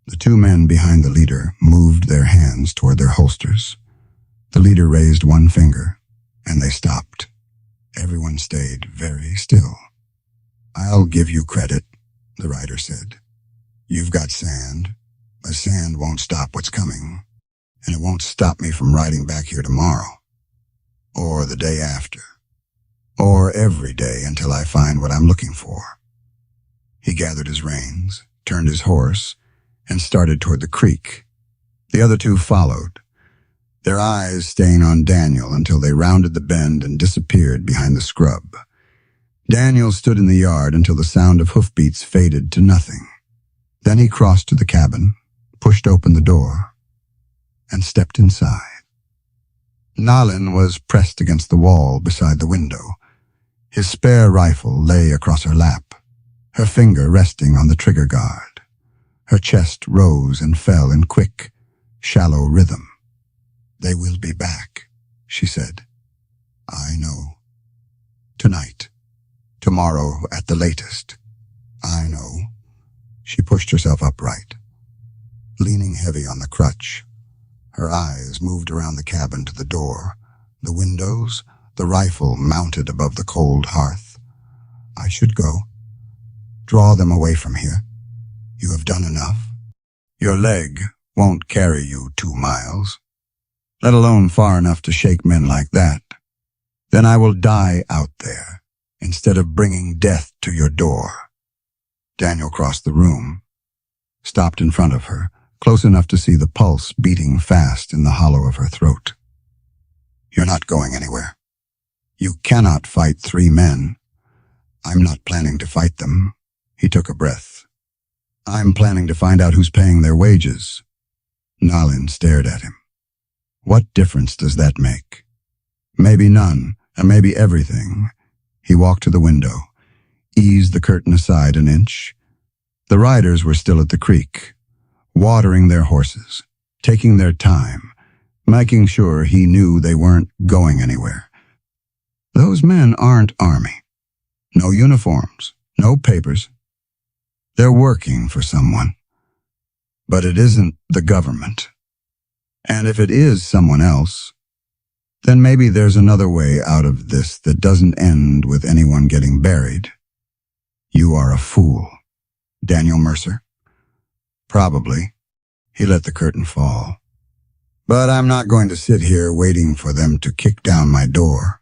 The 2 men behind the leader moved their hands toward their holsters. The leader raised one finger, and they stopped. Everyone stayed very still. I'll give you credit, the rider said. You've got sand, but sand won't stop what's coming, and it won't stop me from riding back here tomorrow, or the day after, or every day until I find what I'm looking for. He gathered his reins, turned his horse, and started toward the creek. The other 2 followed. their eyes staying on Daniel until they rounded the bend and disappeared behind the scrub. Daniel stood in the yard until the sound of hoofbeats faded to nothing. Then he crossed to the cabin, pushed open the door, and stepped inside. Nalin was pressed against the wall beside the window. His spare rifle lay across her lap, her finger resting on the trigger guard. Her chest rose and fell in quick, shallow rhythm. "They will be back," she said. "I know. Tonight. Tomorrow at the latest. I know." She pushed herself upright, leaning heavy on the crutch. Her eyes moved around the cabin to the door, the windows, the rifle mounted above the cold hearth. "I should go. Draw them away from here. You have done enough. Your leg won't carry you 2 miles, let alone far enough to shake men like that. Then I will die out there, instead of bringing death to your door." Daniel crossed the room, stopped in front of her, close enough to see the pulse beating fast in the hollow of her throat. "You're not going anywhere. You cannot fight 3 men. I'm not planning to fight them." He took a breath. "I'm planning to find out who's paying their wages." Nalin stared at him. "What difference does that make?" "Maybe none, and maybe everything." He walked to the window, eased the curtain aside an inch. The riders were still at the creek, watering their horses, taking their time, making sure he knew they weren't going anywhere. Those men aren't army. No uniforms, no papers. They're working for someone. But it isn't the government. And if it is someone else, then maybe there's another way out of this that doesn't end with anyone getting buried. "You are a fool, Daniel Mercer." "Probably." He let the curtain fall. "But I'm not going to sit here waiting for them to kick down my door."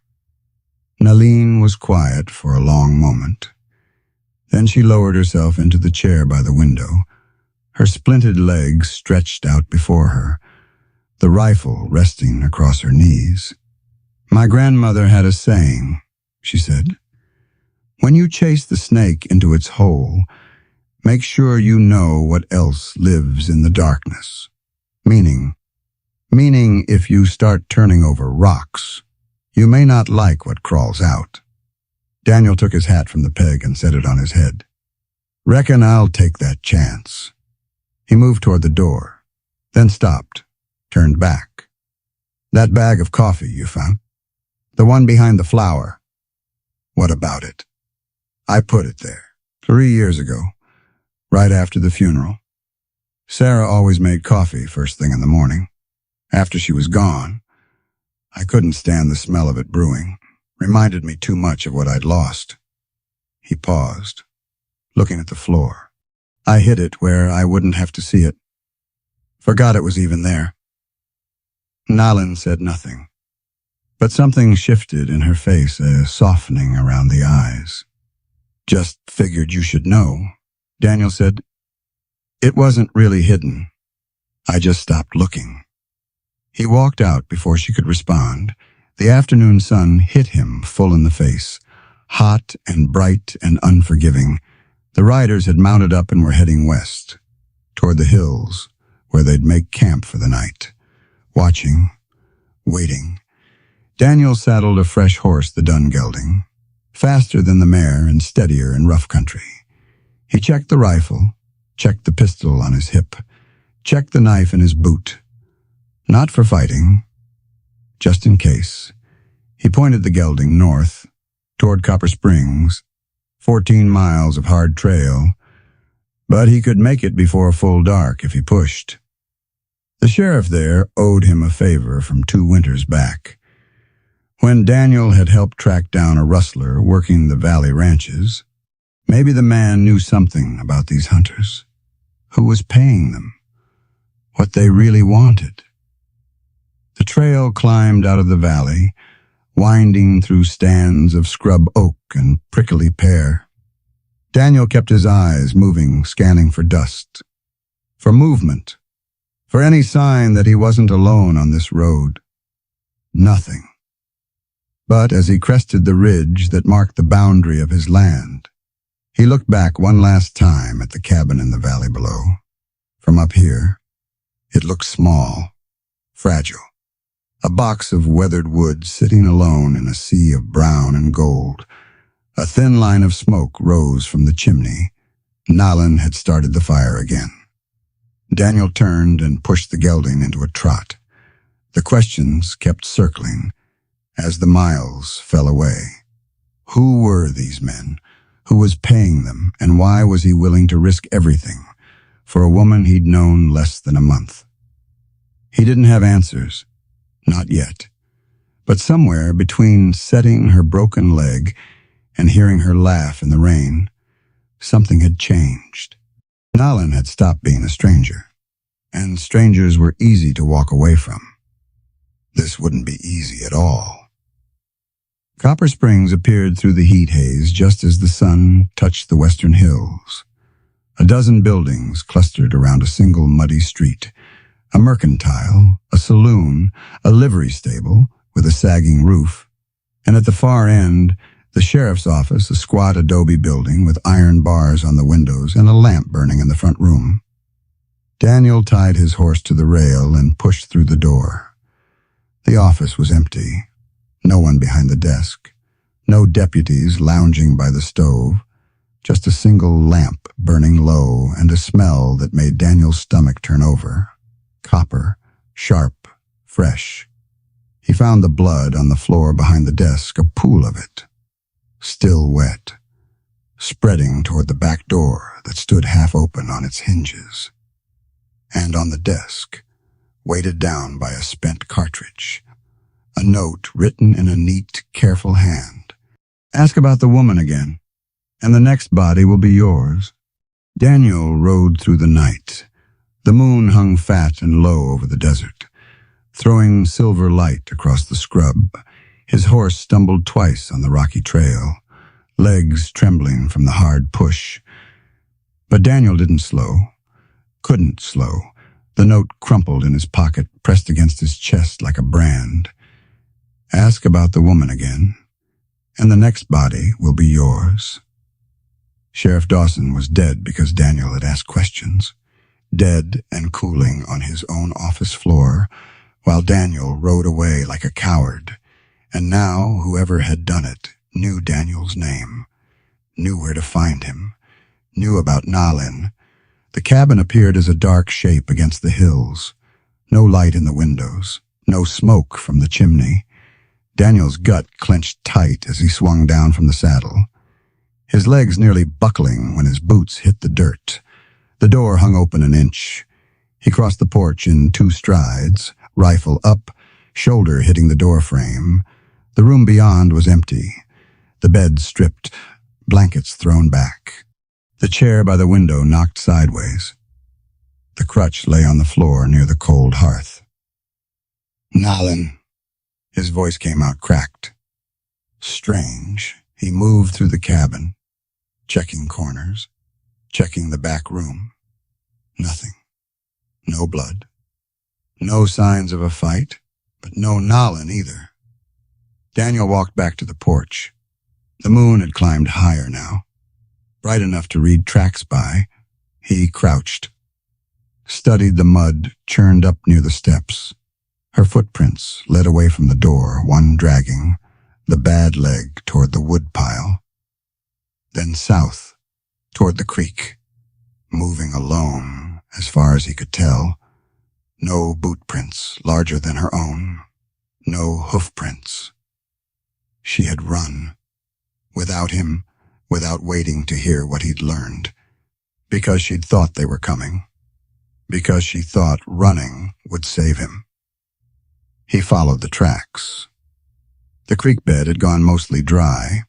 Nalin was quiet for a long moment. Then she lowered herself into the chair by the window, her splinted legs stretched out before her, the rifle resting across her knees. "My grandmother had a saying," she said. "When you chase the snake into its hole, make sure you know what else lives in the darkness." Meaning if you start turning over rocks, you may not like what crawls out. Daniel took his hat from the peg and set it on his head. "Reckon I'll take that chance." He moved toward the door, then stopped, turned back. "That bag of coffee you found? The one behind the flower. What about it?" "I put it there 3 years ago, right after the funeral. Sarah always made coffee first thing in the morning. After she was gone, I couldn't stand the smell of it brewing. Reminded me too much of what I'd lost." He paused, looking at the floor. "I hid it where I wouldn't have to see it. Forgot it was even there." Nalin said nothing, but something shifted in her face, a softening around the eyes. "Just figured you should know," Daniel said. "It wasn't really hidden. I just stopped looking." He walked out before she could respond. The afternoon sun hit him full in the face, hot and bright and unforgiving. The riders had mounted up and were heading west, toward the hills, where they'd make camp for the night. Watching, waiting. Daniel saddled a fresh horse, the dun gelding, faster than the mare and steadier in rough country. He checked the rifle, checked the pistol on his hip, checked the knife in his boot. Not for fighting, just in case. He pointed the gelding north, toward Copper Springs, 14 miles of hard trail, but he could make it before full dark if he pushed. The sheriff there owed him a favor from 2 winters back. When Daniel had helped track down a rustler working the valley ranches, maybe the man knew something about these hunters. Who was paying them? What they really wanted? The trail climbed out of the valley, winding through stands of scrub oak and prickly pear. Daniel kept his eyes moving, scanning for dust, for movement, for any sign that he wasn't alone on this road. Nothing. But as he crested the ridge that marked the boundary of his land, he looked back one last time at the cabin in the valley below. From up here, it looked small, fragile. A box of weathered wood sitting alone in a sea of brown and gold. A thin line of smoke rose from the chimney. Nalin had started the fire again. Daniel turned and pushed the gelding into a trot. The questions kept circling as the miles fell away. Who were these men? Who was paying them? And why was he willing to risk everything for a woman he'd known less than a month? He didn't have answers. Not yet. But somewhere between setting her broken leg and hearing her laugh in the rain, something had changed. Nalin had stopped being a stranger, and strangers were easy to walk away from. This wouldn't be easy at all. Copper Springs appeared through the heat haze just as the sun touched the western hills. A dozen buildings clustered around a single muddy street. A mercantile, a saloon, a livery stable with a sagging roof, and at the far end, the sheriff's office, a squat adobe building with iron bars on the windows and a lamp burning in the front room. Daniel tied his horse to the rail and pushed through the door. The office was empty. No one behind the desk. No deputies lounging by the stove. Just a single lamp burning low and a smell that made Daniel's stomach turn over. Copper, sharp, fresh. He found the blood on the floor behind the desk, a pool of it. Still wet, spreading toward the back door that stood half open on its hinges. And on the desk, weighted down by a spent cartridge, a note written in a neat, careful hand. Ask about the woman again, and the next body will be yours. Daniel rode through the night. The moon hung fat and low over the desert, throwing silver light across the scrub. His horse stumbled twice on the rocky trail, legs trembling from the hard push. But Daniel didn't slow, couldn't slow. The note crumpled in his pocket, pressed against his chest like a brand. Ask about the woman again, and the next body will be yours. Sheriff Dawson was dead because Daniel had asked questions. Dead and cooling on his own office floor, while Daniel rode away like a coward. And now, whoever had done it knew Daniel's name, knew where to find him, knew about Nalin. The cabin appeared as a dark shape against the hills. No light in the windows, no smoke from the chimney. Daniel's gut clenched tight as he swung down from the saddle, his legs nearly buckling when his boots hit the dirt. The door hung open an inch. He crossed the porch in 2 strides, rifle up, shoulder hitting the door frame. The room beyond was empty, the bed stripped, blankets thrown back. The chair by the window knocked sideways. The crutch lay on the floor near the cold hearth. Nalin. His voice came out cracked. Strange. He moved through the cabin, checking corners, checking the back room. Nothing. No blood. No signs of a fight, but no Nalin either. Daniel walked back to the porch. The moon had climbed higher now, bright enough to read tracks by. He crouched, studied the mud churned up near the steps. Her footprints led away from the door, one dragging the bad leg toward the wood pile. Then south, toward the creek, moving alone as far as he could tell. No boot prints larger than her own, no hoof prints. She had run, without him, without waiting to hear what he'd learned, because she'd thought they were coming, because she thought running would save him. He followed the tracks. The creek bed had gone mostly dry,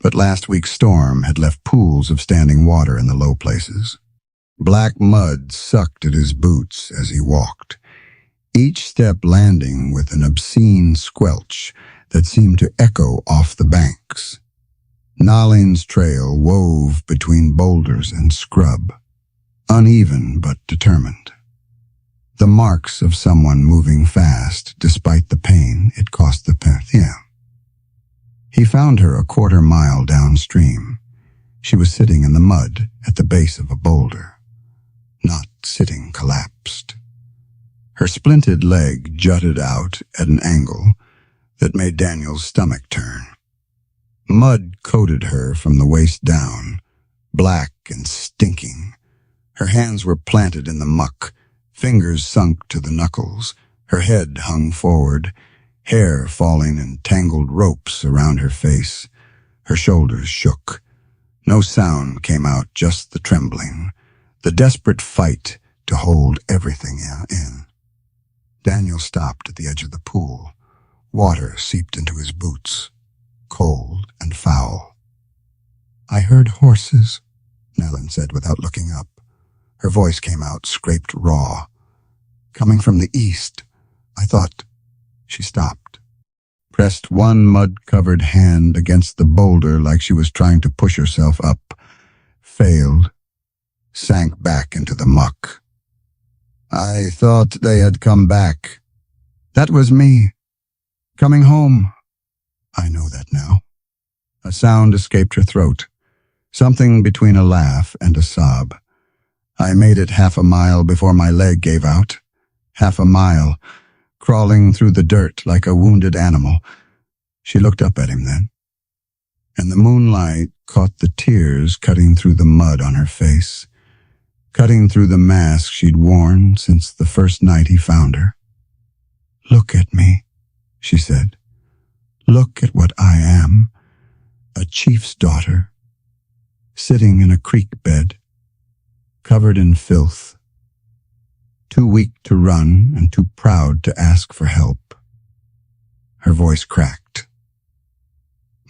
but last week's storm had left pools of standing water in the low places. Black mud sucked at his boots as he walked, each step landing with an obscene squelch that seemed to echo off the banks. Nalin's trail wove between boulders and scrub, uneven but determined. The marks of someone moving fast, despite the pain it cost the path. Yeah. He found her a quarter-mile downstream. She was sitting in the mud at the base of a boulder. Not sitting collapsed. Her splinted leg jutted out at an angle that made Daniel's stomach turn. Mud coated her from the waist down, black and stinking. Her hands were planted in the muck, fingers sunk to the knuckles. Her head hung forward, hair falling in tangled ropes around her face. Her shoulders shook. No sound came out, just the trembling, the desperate fight to hold everything in. Daniel stopped at the edge of the pool. Water seeped into his boots, cold and foul. "I heard horses," Nellen said without looking up. Her voice came out, scraped raw. "Coming from the east. I thought—" She stopped, pressed one mud-covered hand against the boulder like she was trying to push herself up, failed, sank back into the muck. "I thought they had come back. That was me. Coming home." "I know that now." A sound escaped her throat, something between a laugh and a sob. "I made it half a mile before my leg gave out. Half a mile, crawling through the dirt like a wounded animal." She looked up at him then, and the moonlight caught the tears cutting through the mud on her face, cutting through the mask she'd worn since the first night he found her. "Look at me," she said. "Look at what I am, a chief's daughter, sitting in a creek bed, covered in filth, too weak to run and too proud to ask for help." Her voice cracked.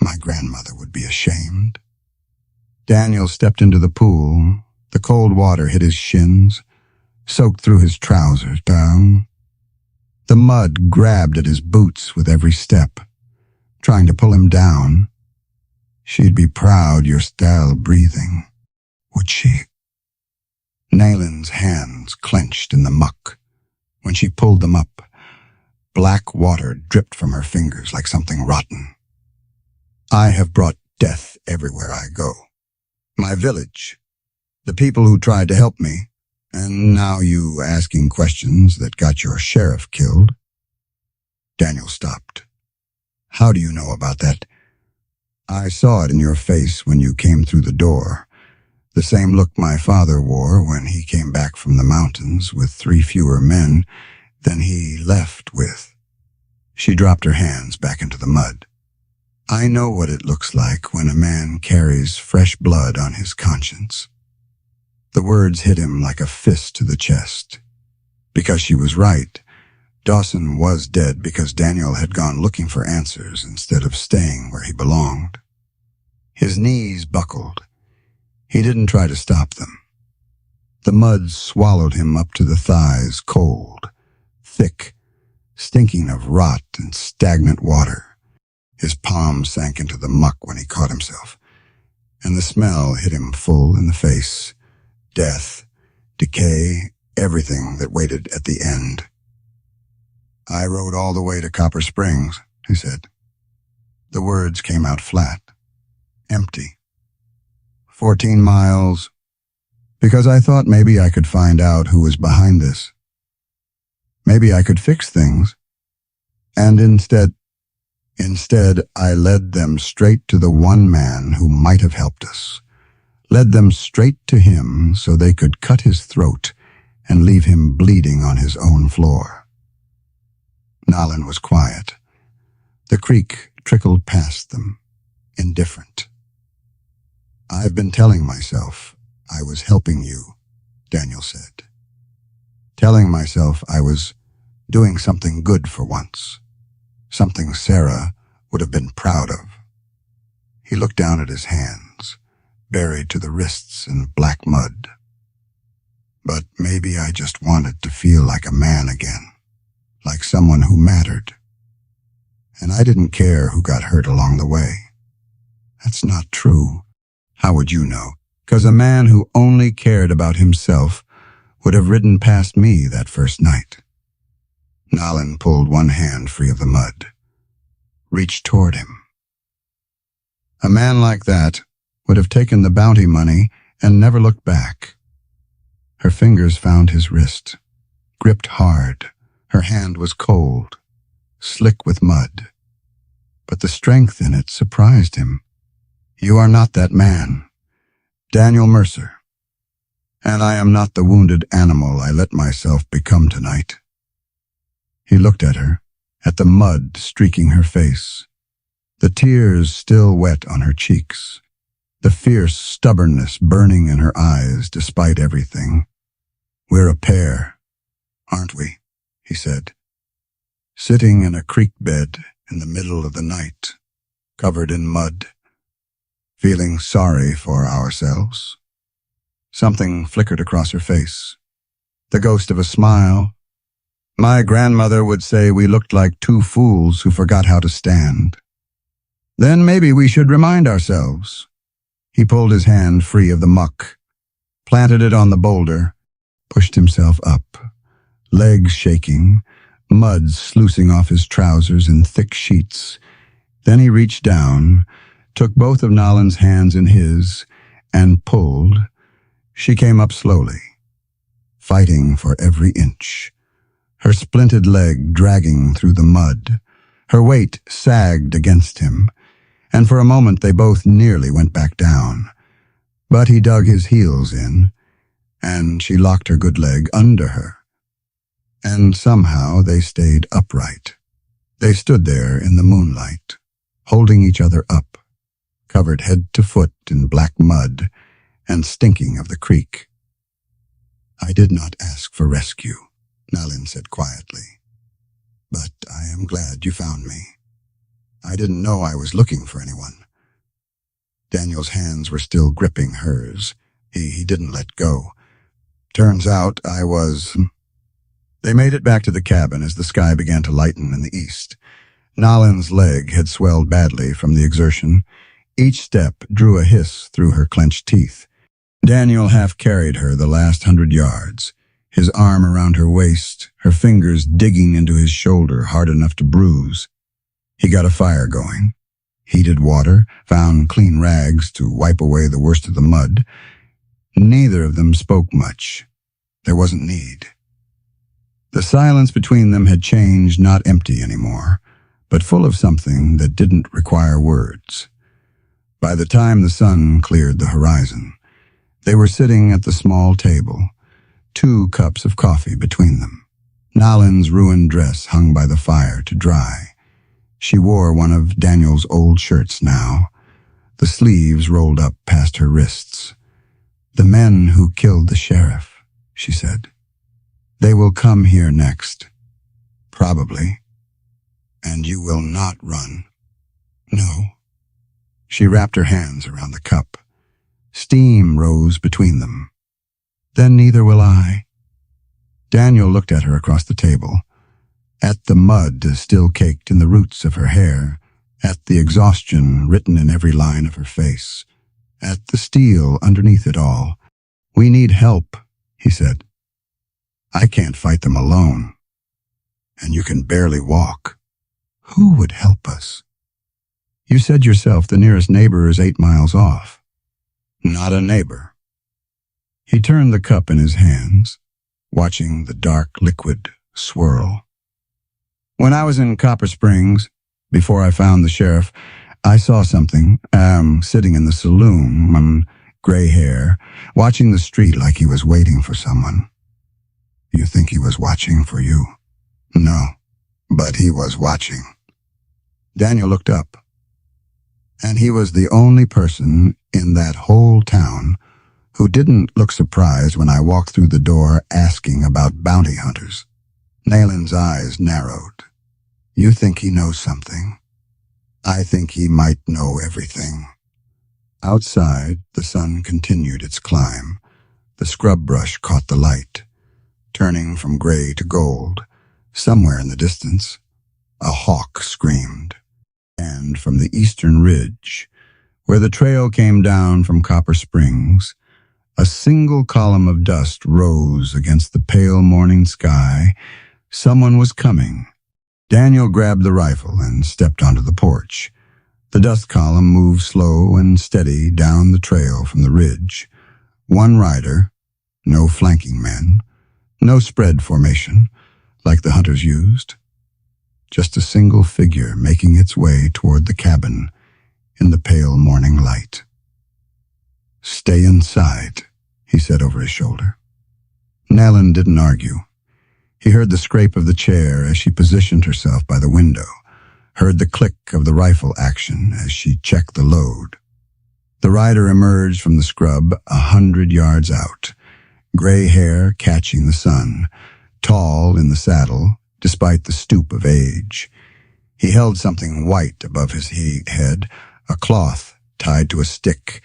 "My grandmother would be ashamed." Daniel stepped into the pool. The cold water hit his shins, soaked through his trousers down. The mud grabbed at his boots with every step, trying to pull him down. "She'd be proud you're still breathing, would she?" Nalen's hands clenched in the muck. When she pulled them up, black water dripped from her fingers like something rotten. "I have brought death everywhere I go. My village, the people who tried to help me, and now you asking questions that got your sheriff killed." Daniel stopped. "How do you know about that?" "I saw it in your face when you came through the door. The same look my father wore when he came back from the mountains with 3 fewer men than he left with." She dropped her hands back into the mud. "I know what it looks like when a man carries fresh blood on his conscience." The words hit him like a fist to the chest. Because she was right. Dawson was dead because Daniel had gone looking for answers instead of staying where he belonged. His knees buckled. He didn't try to stop them. The mud swallowed him up to the thighs, cold, thick, stinking of rot and stagnant water. His palms sank into the muck when he caught himself, and the smell hit him full in the face. Death, decay, everything that waited at the end. "I rode all the way to Copper Springs," he said. The words came out flat, empty. 14 miles, because I thought maybe I could find out who was behind this. Maybe I could fix things. And instead, I led them straight to the one man who might have helped us. Led them straight to him so they could cut his throat and leave him bleeding on his own floor. Nalen was quiet. The creek trickled past them, indifferent. "I've been telling myself I was helping you," Daniel said. "Telling myself I was doing something good for once, something Sarah would have been proud of." He looked down at his hands, buried to the wrists in black mud. "But maybe I just wanted to feel like a man again, like someone who mattered. And I didn't care who got hurt along the way." "That's not true." "How would you know? 'Cause a man who only cared about himself would have ridden past me that first night. Nalin pulled one hand free of the mud, reached toward him. A man like that would have taken the bounty money and never looked back. Her fingers found his wrist, gripped hard. Her hand was cold, slick with mud. But the strength in it surprised him. "You are not that man, Daniel Mercer. And I am not the wounded animal I let myself become tonight." He looked at her, at the mud streaking her face, the tears still wet on her cheeks, the fierce stubbornness burning in her eyes despite everything. "We're a pair, aren't we?" he said, sitting in a creek bed in the middle of the night, covered in mud, feeling sorry for ourselves. Something flickered across her face, the ghost of a smile. "My grandmother would say we looked like two fools who forgot how to stand. Then maybe we should remind ourselves." He pulled his hand free of the muck, planted it on the boulder, pushed himself up, legs shaking, mud sluicing off his trousers in thick sheets. Then he reached down, took both of Nalin's hands in his, and pulled. She came up slowly, fighting for every inch, her splinted leg dragging through the mud. Her weight sagged against him, and for a moment they both nearly went back down. But he dug his heels in, and she locked her good leg under her. And somehow they stayed upright. They stood there in the moonlight, holding each other up, covered head to foot in black mud and stinking of the creek. "I did not ask for rescue," Nalin said quietly, "but I am glad you found me. I didn't know I was looking for anyone." Daniel's hands were still gripping hers. He didn't let go. "Turns out I was—" They made it back to the cabin as the sky began to lighten in the east. Nalin's leg had swelled badly from the exertion. Each step drew a hiss through her clenched teeth. Daniel half carried her the last 100 yards, his arm around her waist, her fingers digging into his shoulder hard enough to bruise. He got a fire going, heated water, found clean rags to wipe away the worst of the mud. Neither of them spoke much. There wasn't need. The silence between them had changed, not empty anymore, but full of something that didn't require words. By the time the sun cleared the horizon, they were sitting at the small table, 2 cups of coffee between them. Nalin's ruined dress hung by the fire to dry. She wore one of Daniel's old shirts now, the sleeves rolled up past her wrists. "The men who killed the sheriff," she said. "They will come here next. Probably. And you will not run." "No." She wrapped her hands around the cup. Steam rose between them. "Then neither will I." Daniel looked at her across the table, at the mud still caked in the roots of her hair, at the exhaustion written in every line of her face, at the steel underneath it all. "We need help," he said. "I can't fight them alone. And you can barely walk." "Who would help us?" "You said yourself the nearest neighbor is 8 miles off." "Not a neighbor." He turned the cup in his hands, watching the dark liquid swirl. "When I was in Copper Springs, before I found the sheriff, I saw something, sitting in the saloon, gray hair, watching the street like he was waiting for someone." "You think he was watching for you?" "No, but he was watching." Daniel looked up, and he was the only person in that whole town who didn't look surprised when I walked through the door asking about bounty hunters. Nalin's eyes narrowed. "You think he knows something? I think he might know everything." Outside, the sun continued its climb. The scrub brush caught the light, turning from gray to gold. Somewhere in the distance, a hawk screamed. And from the eastern ridge, where the trail came down from Copper Springs, A single column of dust rose against the pale morning sky. Someone was coming. Daniel grabbed the rifle and stepped onto the porch. The dust column moved slow and steady down the trail from the ridge. One rider, no flanking men, no spread formation like the hunters used. Just a single figure making its way toward the cabin in the pale morning light. "Stay inside," he said over his shoulder. Nellen didn't argue. He heard the scrape of the chair as she positioned herself by the window, heard the click of the rifle action as she checked the load. The rider emerged from the scrub 100 yards out, gray hair catching the sun, tall in the saddle despite the stoop of age. He held something white above his head, a cloth tied to a stick,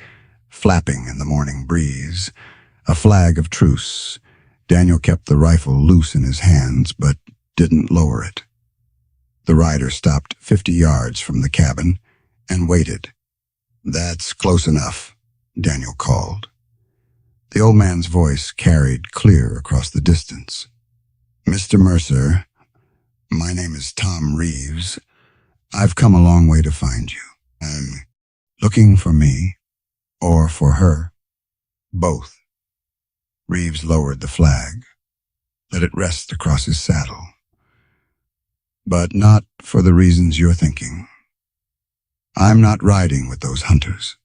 flapping in the morning breeze, a flag of truce. Daniel kept the rifle loose in his hands, but didn't lower it. The rider stopped 50 yards from the cabin and waited. "That's close enough," Daniel called. The old man's voice carried clear across the distance. "Mr. Mercer, my name is Tom Reeves. I've come a long way to find you. I'm looking for me, or for her. Both." Reeves lowered the flag, let it rest across his saddle. "But not for the reasons you're thinking. I'm not riding with those hunters.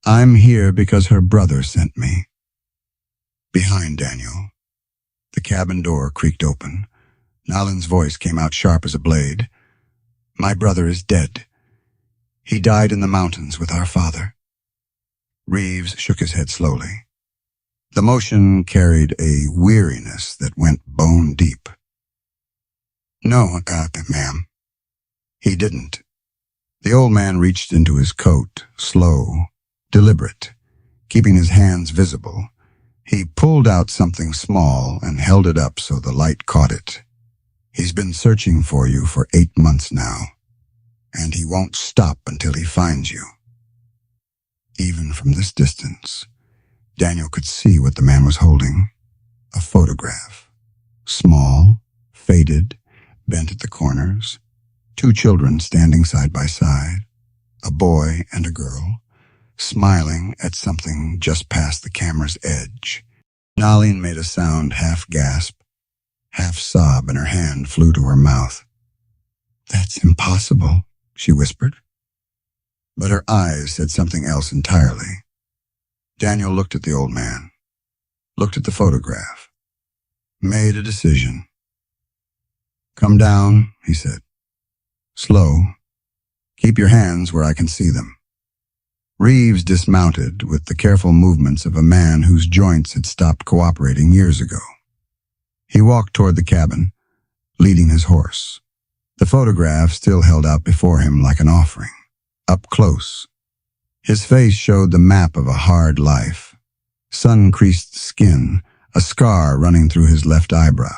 I'm here because her brother sent me." Behind Daniel, the cabin door creaked open. Nalan's voice came out sharp as a blade. "My brother is dead. He died in the mountains with our father." Reeves shook his head slowly. The motion carried a weariness that went bone deep. "No, ma'am." He didn't. The old man reached into his coat, slow, deliberate, keeping his hands visible. He pulled out something small and held it up so the light caught it. "He's been searching for you for 8 months now, and he won't stop until he finds you." Even from this distance, Daniel could see what the man was holding. A photograph. Small, faded, bent at the corners. 2 children standing side by side. A boy and a girl, smiling at something just past the camera's edge. Nalin made a sound, half gasp, half sob, and her hand flew to her mouth. "That's impossible," she whispered. But her eyes said something else entirely. Daniel looked at the old man, looked at the photograph, made a decision. "Come down," he said. "Slow. Keep your hands where I can see them." Reeves dismounted with the careful movements of a man whose joints had stopped cooperating years ago. He walked toward the cabin, leading his horse. The photograph still held out before him like an offering, up close. His face showed the map of a hard life. Sun-creased skin, a scar running through his left eyebrow,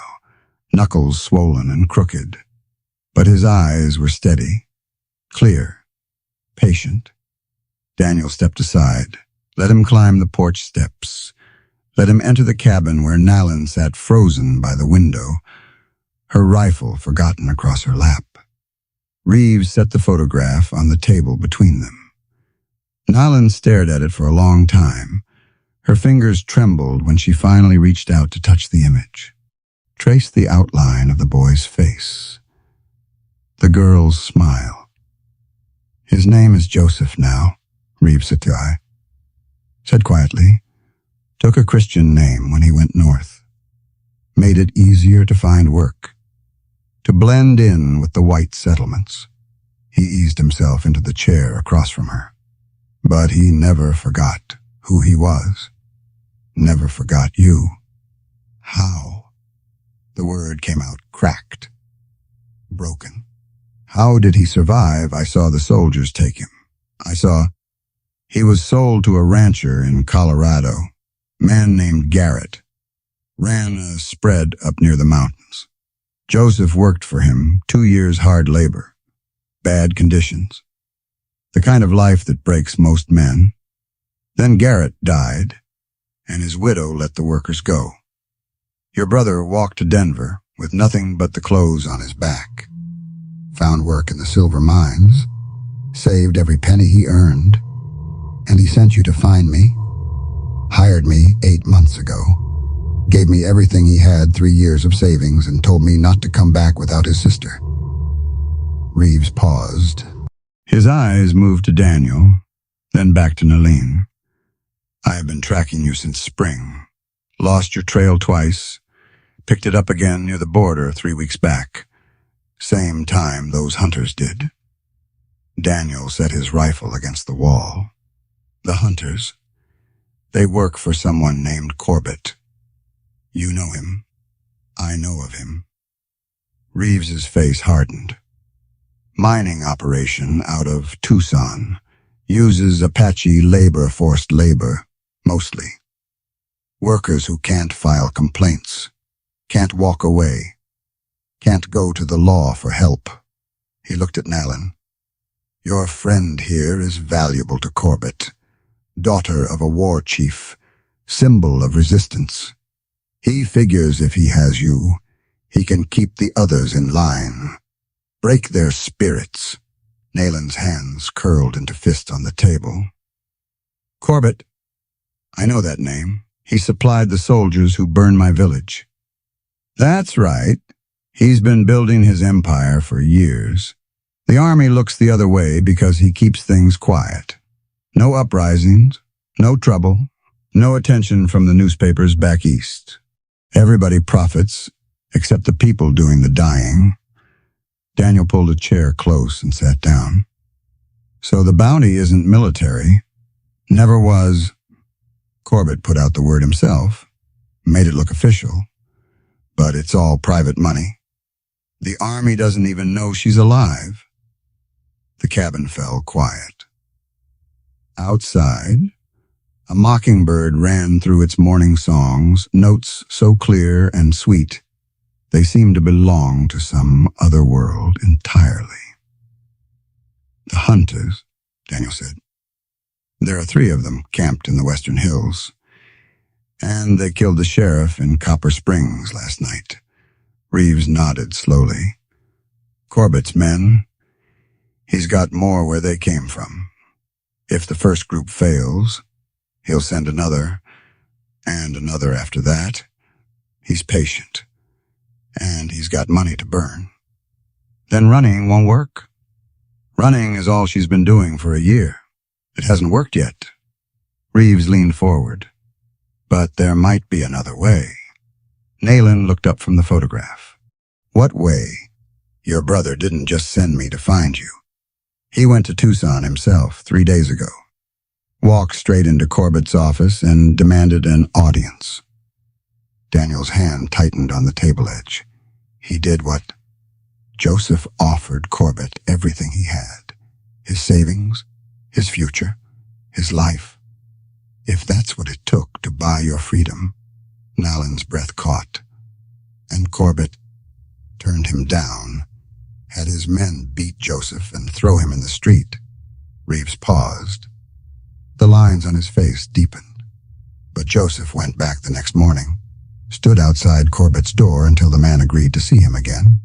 knuckles swollen and crooked. But his eyes were steady, clear, patient. Daniel stepped aside, let him climb the porch steps, let him enter the cabin where Nalin sat frozen by the window, her rifle forgotten across her lap. Reeves set the photograph on the table between them. Nalin stared at it for a long time. Her fingers trembled when she finally reached out to touch the image. Traced the outline of the boy's face. The girl's smile. "His name is Joseph now," Reeves said quietly. "Took a Christian name when he went north. Made it easier to find work. To blend in with the white settlements." He eased himself into the chair across from her. "But he never forgot who he was. Never forgot you." "How?" The word came out cracked, broken. "How did he survive? I saw the soldiers take him. He was sold to a rancher in Colorado, man named Garrett. Ran a spread up near the mountains. Joseph worked for him, 2 years hard labor. Bad conditions. The kind of life that breaks most men. Then Garrett died. and his widow let the workers go. Your brother walked to Denver with nothing but the clothes on his back, found work in the silver mines, saved every penny he earned, and he sent you to find me, hired me 8 months ago, gave me everything he had, 3 years of savings, and told me not to come back without his sister. Reeves paused. His eyes moved to Daniel, then back to Nalin. I have been tracking you since spring. Lost your trail twice, picked it up again near the border 3 weeks back. Same time those hunters did. Daniel set his rifle against the wall. The hunters, they work for someone named Corbett. You know him. I know of him. Reeves's face hardened. Mining operation out of Tucson. Uses Apache forced labor, mostly. Workers who can't file complaints, can't walk away, can't go to the law for help. He looked at Nalin. Your friend here is valuable to Corbett, daughter of a war chief, symbol of resistance. He figures if he has you, he can keep the others in line, break their spirits. Nalin's hands curled into fists on the table. Corbett, I know that name. He supplied the soldiers who burned my village. That's right. He's been building his empire for years. The army looks the other way because he keeps things quiet. No uprisings, no trouble, no attention from the newspapers back east. Everybody profits, except the people doing the dying. Daniel pulled a chair close and sat down. So the bounty isn't military. Never was. Corbett put out the word himself, made it look official. But it's all private money. The army doesn't even know she's alive. The cabin fell quiet. Outside, a mockingbird ran through its morning songs, notes so clear and sweet, they seemed to belong to some other world entirely. The hunters, Daniel said. There are 3 of them camped in the western hills, and they killed the sheriff in Copper Springs last night. Reeves nodded slowly. Corbett's men, he's got more where they came from. If the first group fails, he'll send another, and another after that. He's patient, and he's got money to burn. Then running won't work. Running is all she's been doing for a year. It hasn't worked yet. Reeves leaned forward. But there might be another way. Nalin looked up from the photograph. What way? Your brother didn't just send me to find you. He went to Tucson himself 3 days ago. Walked straight into Corbett's office and demanded an audience. Daniel's hand tightened on the table edge. He did what? Joseph offered Corbett everything he had. His savings, his future, his life. If that's what it took to buy your freedom, Nalin's breath caught. And Corbett turned him down, had his men beat Joseph and throw him in the street. Reeves paused. The lines on his face deepened. But Joseph went back the next morning, stood outside Corbett's door until the man agreed to see him again,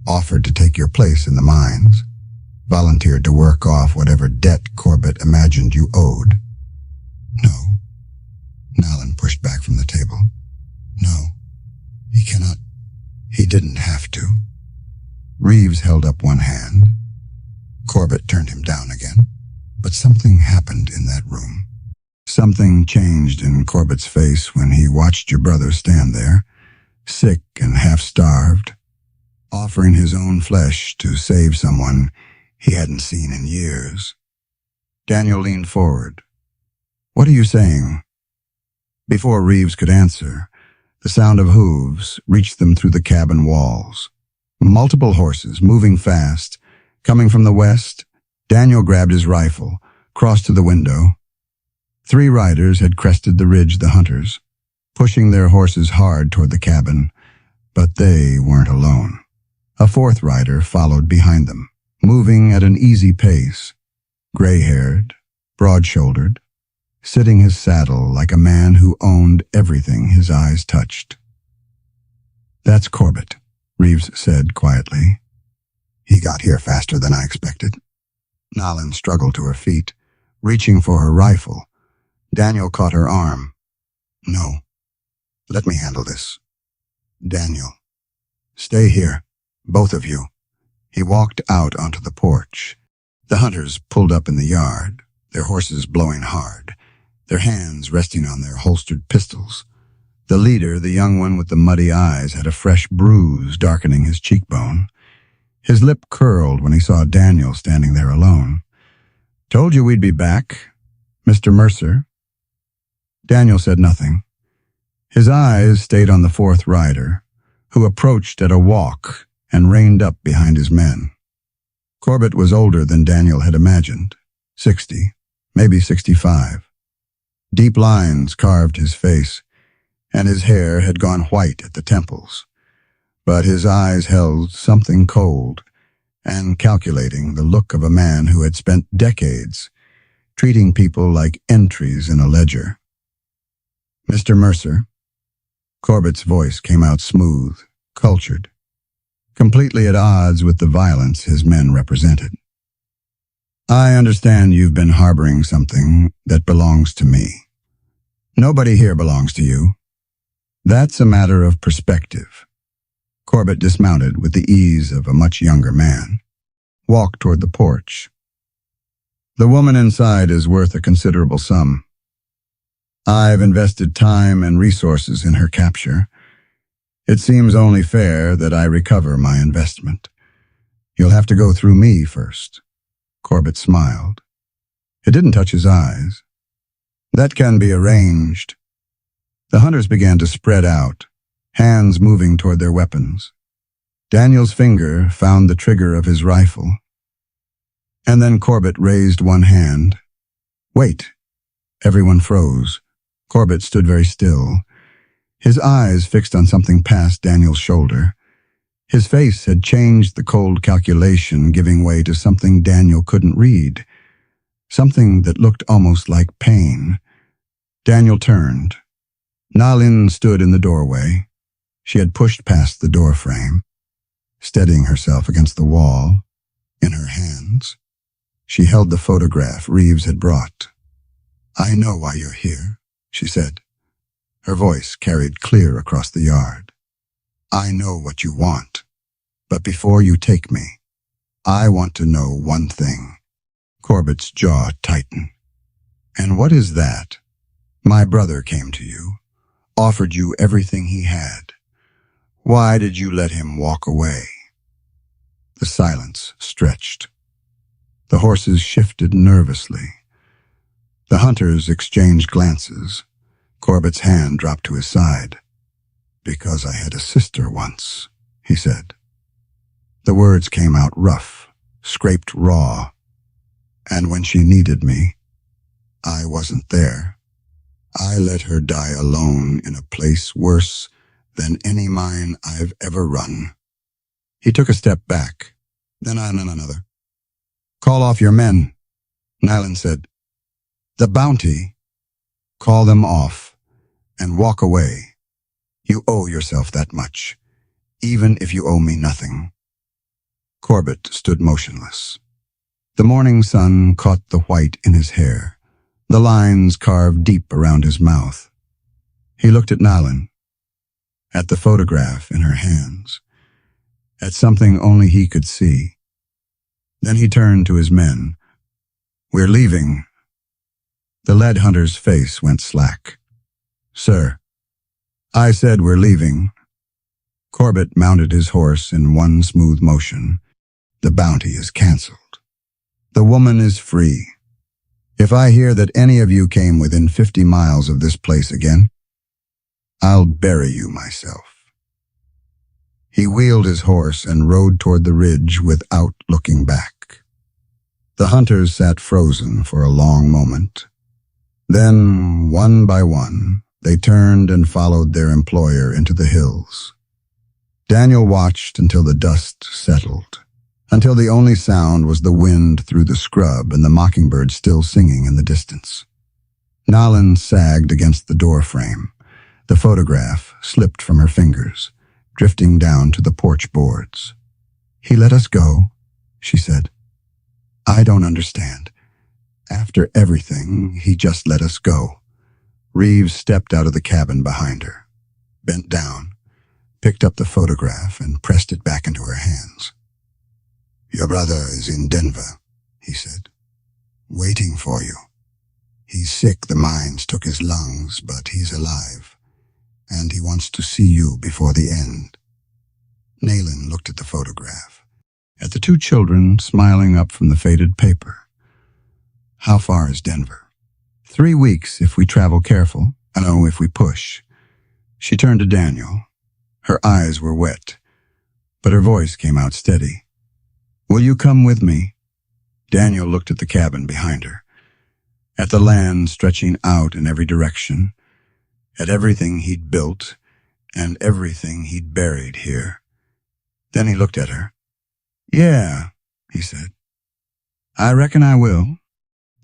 offered to take your place in the mines, volunteered to work off whatever debt Corbett imagined you owed. No. Nalin pushed back from the table. No. He cannot. He didn't have to. Reeves held up one hand. Corbett turned him down again. But something happened in that room. Something changed in Corbett's face when he watched your brother stand there, sick and half-starved, offering his own flesh to save someone he hadn't seen in years. Daniel leaned forward. What are you saying? Before Reeves could answer, the sound of hooves reached them through the cabin walls. Multiple horses, moving fast, coming from the west. Daniel grabbed his rifle, crossed to the window. 3 riders had crested the ridge, the hunters, pushing their horses hard toward the cabin, but they weren't alone. A 4th rider followed behind them, moving at an easy pace, gray-haired, broad-shouldered. sitting his saddle like a man who owned everything his eyes touched. "That's Corbett," Reeves said quietly. "He got here faster than I expected." Nalin struggled to her feet, reaching for her rifle. Daniel caught her arm. "No, let me handle this." "Daniel, stay here, both of you." He walked out onto the porch. The hunters pulled up in the yard, their horses blowing hard, their hands resting on their holstered pistols. The leader, the young one with the muddy eyes, had a fresh bruise darkening his cheekbone. His lip curled when he saw Daniel standing there alone. "Told you we'd be back, Mr. Mercer." Daniel said nothing. His eyes stayed on the fourth rider, who approached at a walk and reined up behind his men. Corbett was older than Daniel had imagined, 60, maybe 65. Deep lines carved his face, and his hair had gone white at the temples. But his eyes held something cold and calculating, the look of a man who had spent decades treating people like entries in a ledger. "Mr. Mercer." Corbett's voice came out smooth, cultured, completely at odds with the violence his men represented. "I understand you've been harboring something that belongs to me. Nobody here belongs to you. That's a matter of perspective." Corbett dismounted with the ease of a much younger man, walked toward the porch. "The woman inside is worth a considerable sum. I've invested time and resources in her capture. It seems only fair that I recover my investment. You'll have to go through me first." Corbett smiled. It didn't touch his eyes. "That can be arranged." The hunters began to spread out, hands moving toward their weapons. Daniel's finger found the trigger of his rifle. And then Corbett raised one hand. "Wait." Everyone froze. Corbett stood very still, his eyes fixed on something past Daniel's shoulder. His face had changed, the cold calculation giving way to something Daniel couldn't read, something that looked almost like pain. Daniel turned. Nalin stood in the doorway. She had pushed past the doorframe, steadying herself against the wall. In her hands, she held the photograph Reeves had brought. "I know why you're here," she said. Her voice carried clear across the yard. "I know what you want, but before you take me, I want to know one thing." Corbett's jaw tightened. "And what is that?" "My brother came to you, offered you everything he had. Why did you let him walk away?" The silence stretched. The horses shifted nervously. The hunters exchanged glances. Corbett's hand dropped to his side. "Because I had a sister once," he said. The words came out rough, scraped raw. "And when she needed me, I wasn't there. I let her die alone in a place worse than any mine I've ever run." He took a step back, then on another. "Call off your men," Nylon said. "The bounty. Call them off and walk away. You owe yourself that much, even if you owe me nothing." Corbett stood motionless. The morning sun caught the white in his hair, the lines carved deep around his mouth. He looked at Nalin, at the photograph in her hands, at something only he could see. Then he turned to his men. "We're leaving." The lead hunter's face went slack. "Sir, I said we're leaving." Corbett mounted his horse in one smooth motion. "The bounty is canceled. The woman is free. If I hear that any of you came within 50 miles of this place again, I'll bury you myself." He wheeled his horse and rode toward the ridge without looking back. The hunters sat frozen for a long moment. Then, one by one, they turned and followed their employer into the hills. Daniel watched until the dust settled, until the only sound was the wind through the scrub and the mockingbird still singing in the distance. Nalin sagged against the door frame. The photograph slipped from her fingers, drifting down to the porch boards. "He let us go," she said. "I don't understand. After everything, he just let us go." Reeves stepped out of the cabin behind her, bent down, picked up the photograph and pressed it back into her hands. "Your brother is in Denver," he said, "waiting for you. He's sick, the mines took his lungs, but he's alive, and he wants to see you before the end." Nayland looked at the photograph, at the two children smiling up from the faded paper. "How far is Denver?" 3 weeks if we travel careful. No, if we push." She turned to Daniel. Her eyes were wet, but her voice came out steady. "Will you come with me?" Daniel looked at the cabin behind her, at the land stretching out in every direction, at everything he'd built and everything he'd buried here. Then he looked at her. "Yeah," he said. "I reckon I will."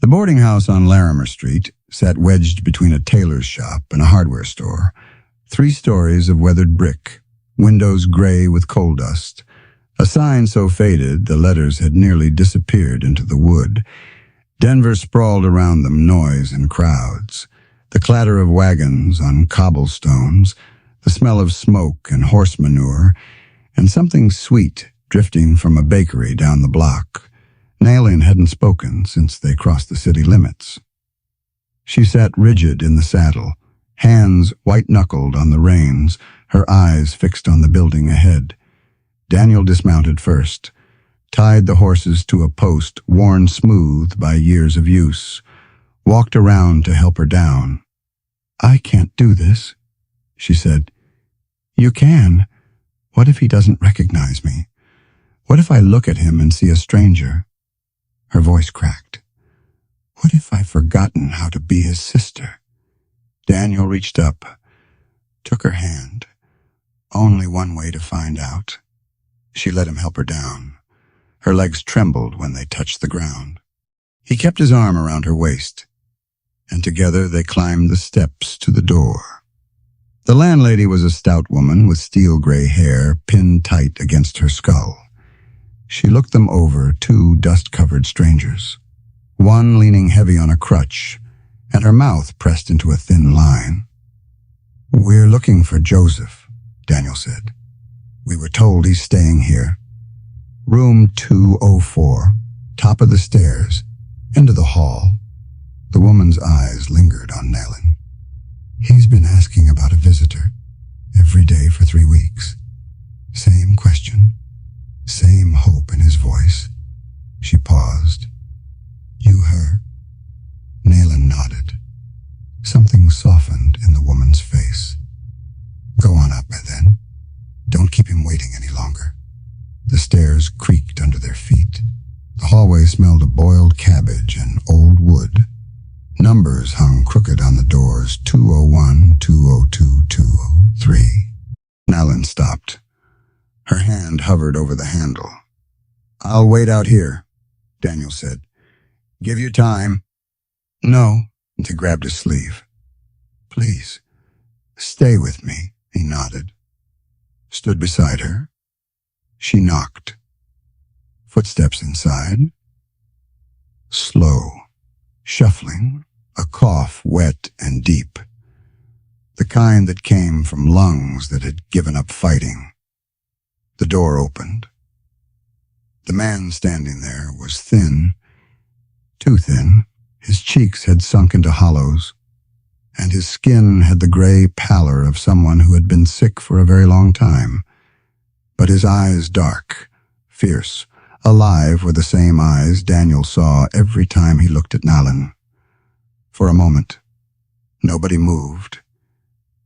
The boarding house on Larimer Street sat wedged between a tailor's shop and a hardware store. 3 stories of weathered brick, windows gray with coal dust, a sign so faded the letters had nearly disappeared into the wood. Denver sprawled around them, noise and crowds, the clatter of wagons on cobblestones, the smell of smoke and horse manure, and something sweet drifting from a bakery down the block. Nayland hadn't spoken since they crossed the city limits. She sat rigid in the saddle, hands white-knuckled on the reins, her eyes fixed on the building ahead. Daniel dismounted first, tied the horses to a post worn smooth by years of use, walked around to help her down. "I can't do this," she said. "You can. What if he doesn't recognize me? What if I look at him and see a stranger?" Her voice cracked. "What if I've forgotten how to be his sister?" Daniel reached up, took her hand. Only one way to find out. She let him help her down. Her legs trembled when they touched the ground. He kept his arm around her waist, and together they climbed the steps to the door. The landlady was a stout woman with steel-gray hair pinned tight against her skull. She looked them over, 2 dust-covered strangers, one leaning heavy on a crutch, and her mouth pressed into a thin line. "We're looking for Joseph," Daniel said. "We were told he's staying here. Room 204, top of the stairs, into the hall." The woman's eyes lingered on Nayland. "He's been asking about a visitor every day for 3 weeks. Same question, same hope in his voice." She paused. "You her?" Nayland nodded. Something softened in the woman's face. "Go on up, then. Don't keep him waiting any longer." The stairs creaked under their feet. The hallway smelled of boiled cabbage and old wood. Numbers hung crooked on the doors, 201, 202, 203. Nayland stopped. Her hand hovered over the handle. "I'll wait out here," Daniel said. "Give you time." "No," and he grabbed his sleeve. "Please, stay with me," he nodded. Stood beside her. She knocked. Footsteps inside. Slow, shuffling, a cough wet and deep. The kind that came from lungs that had given up fighting. The door opened. The man standing there was thin, too thin. His cheeks had sunk into hollows, and his skin had the gray pallor of someone who had been sick for a very long time. But his eyes dark, fierce, alive were the same eyes Daniel saw every time he looked at Nayland. For a moment, nobody moved.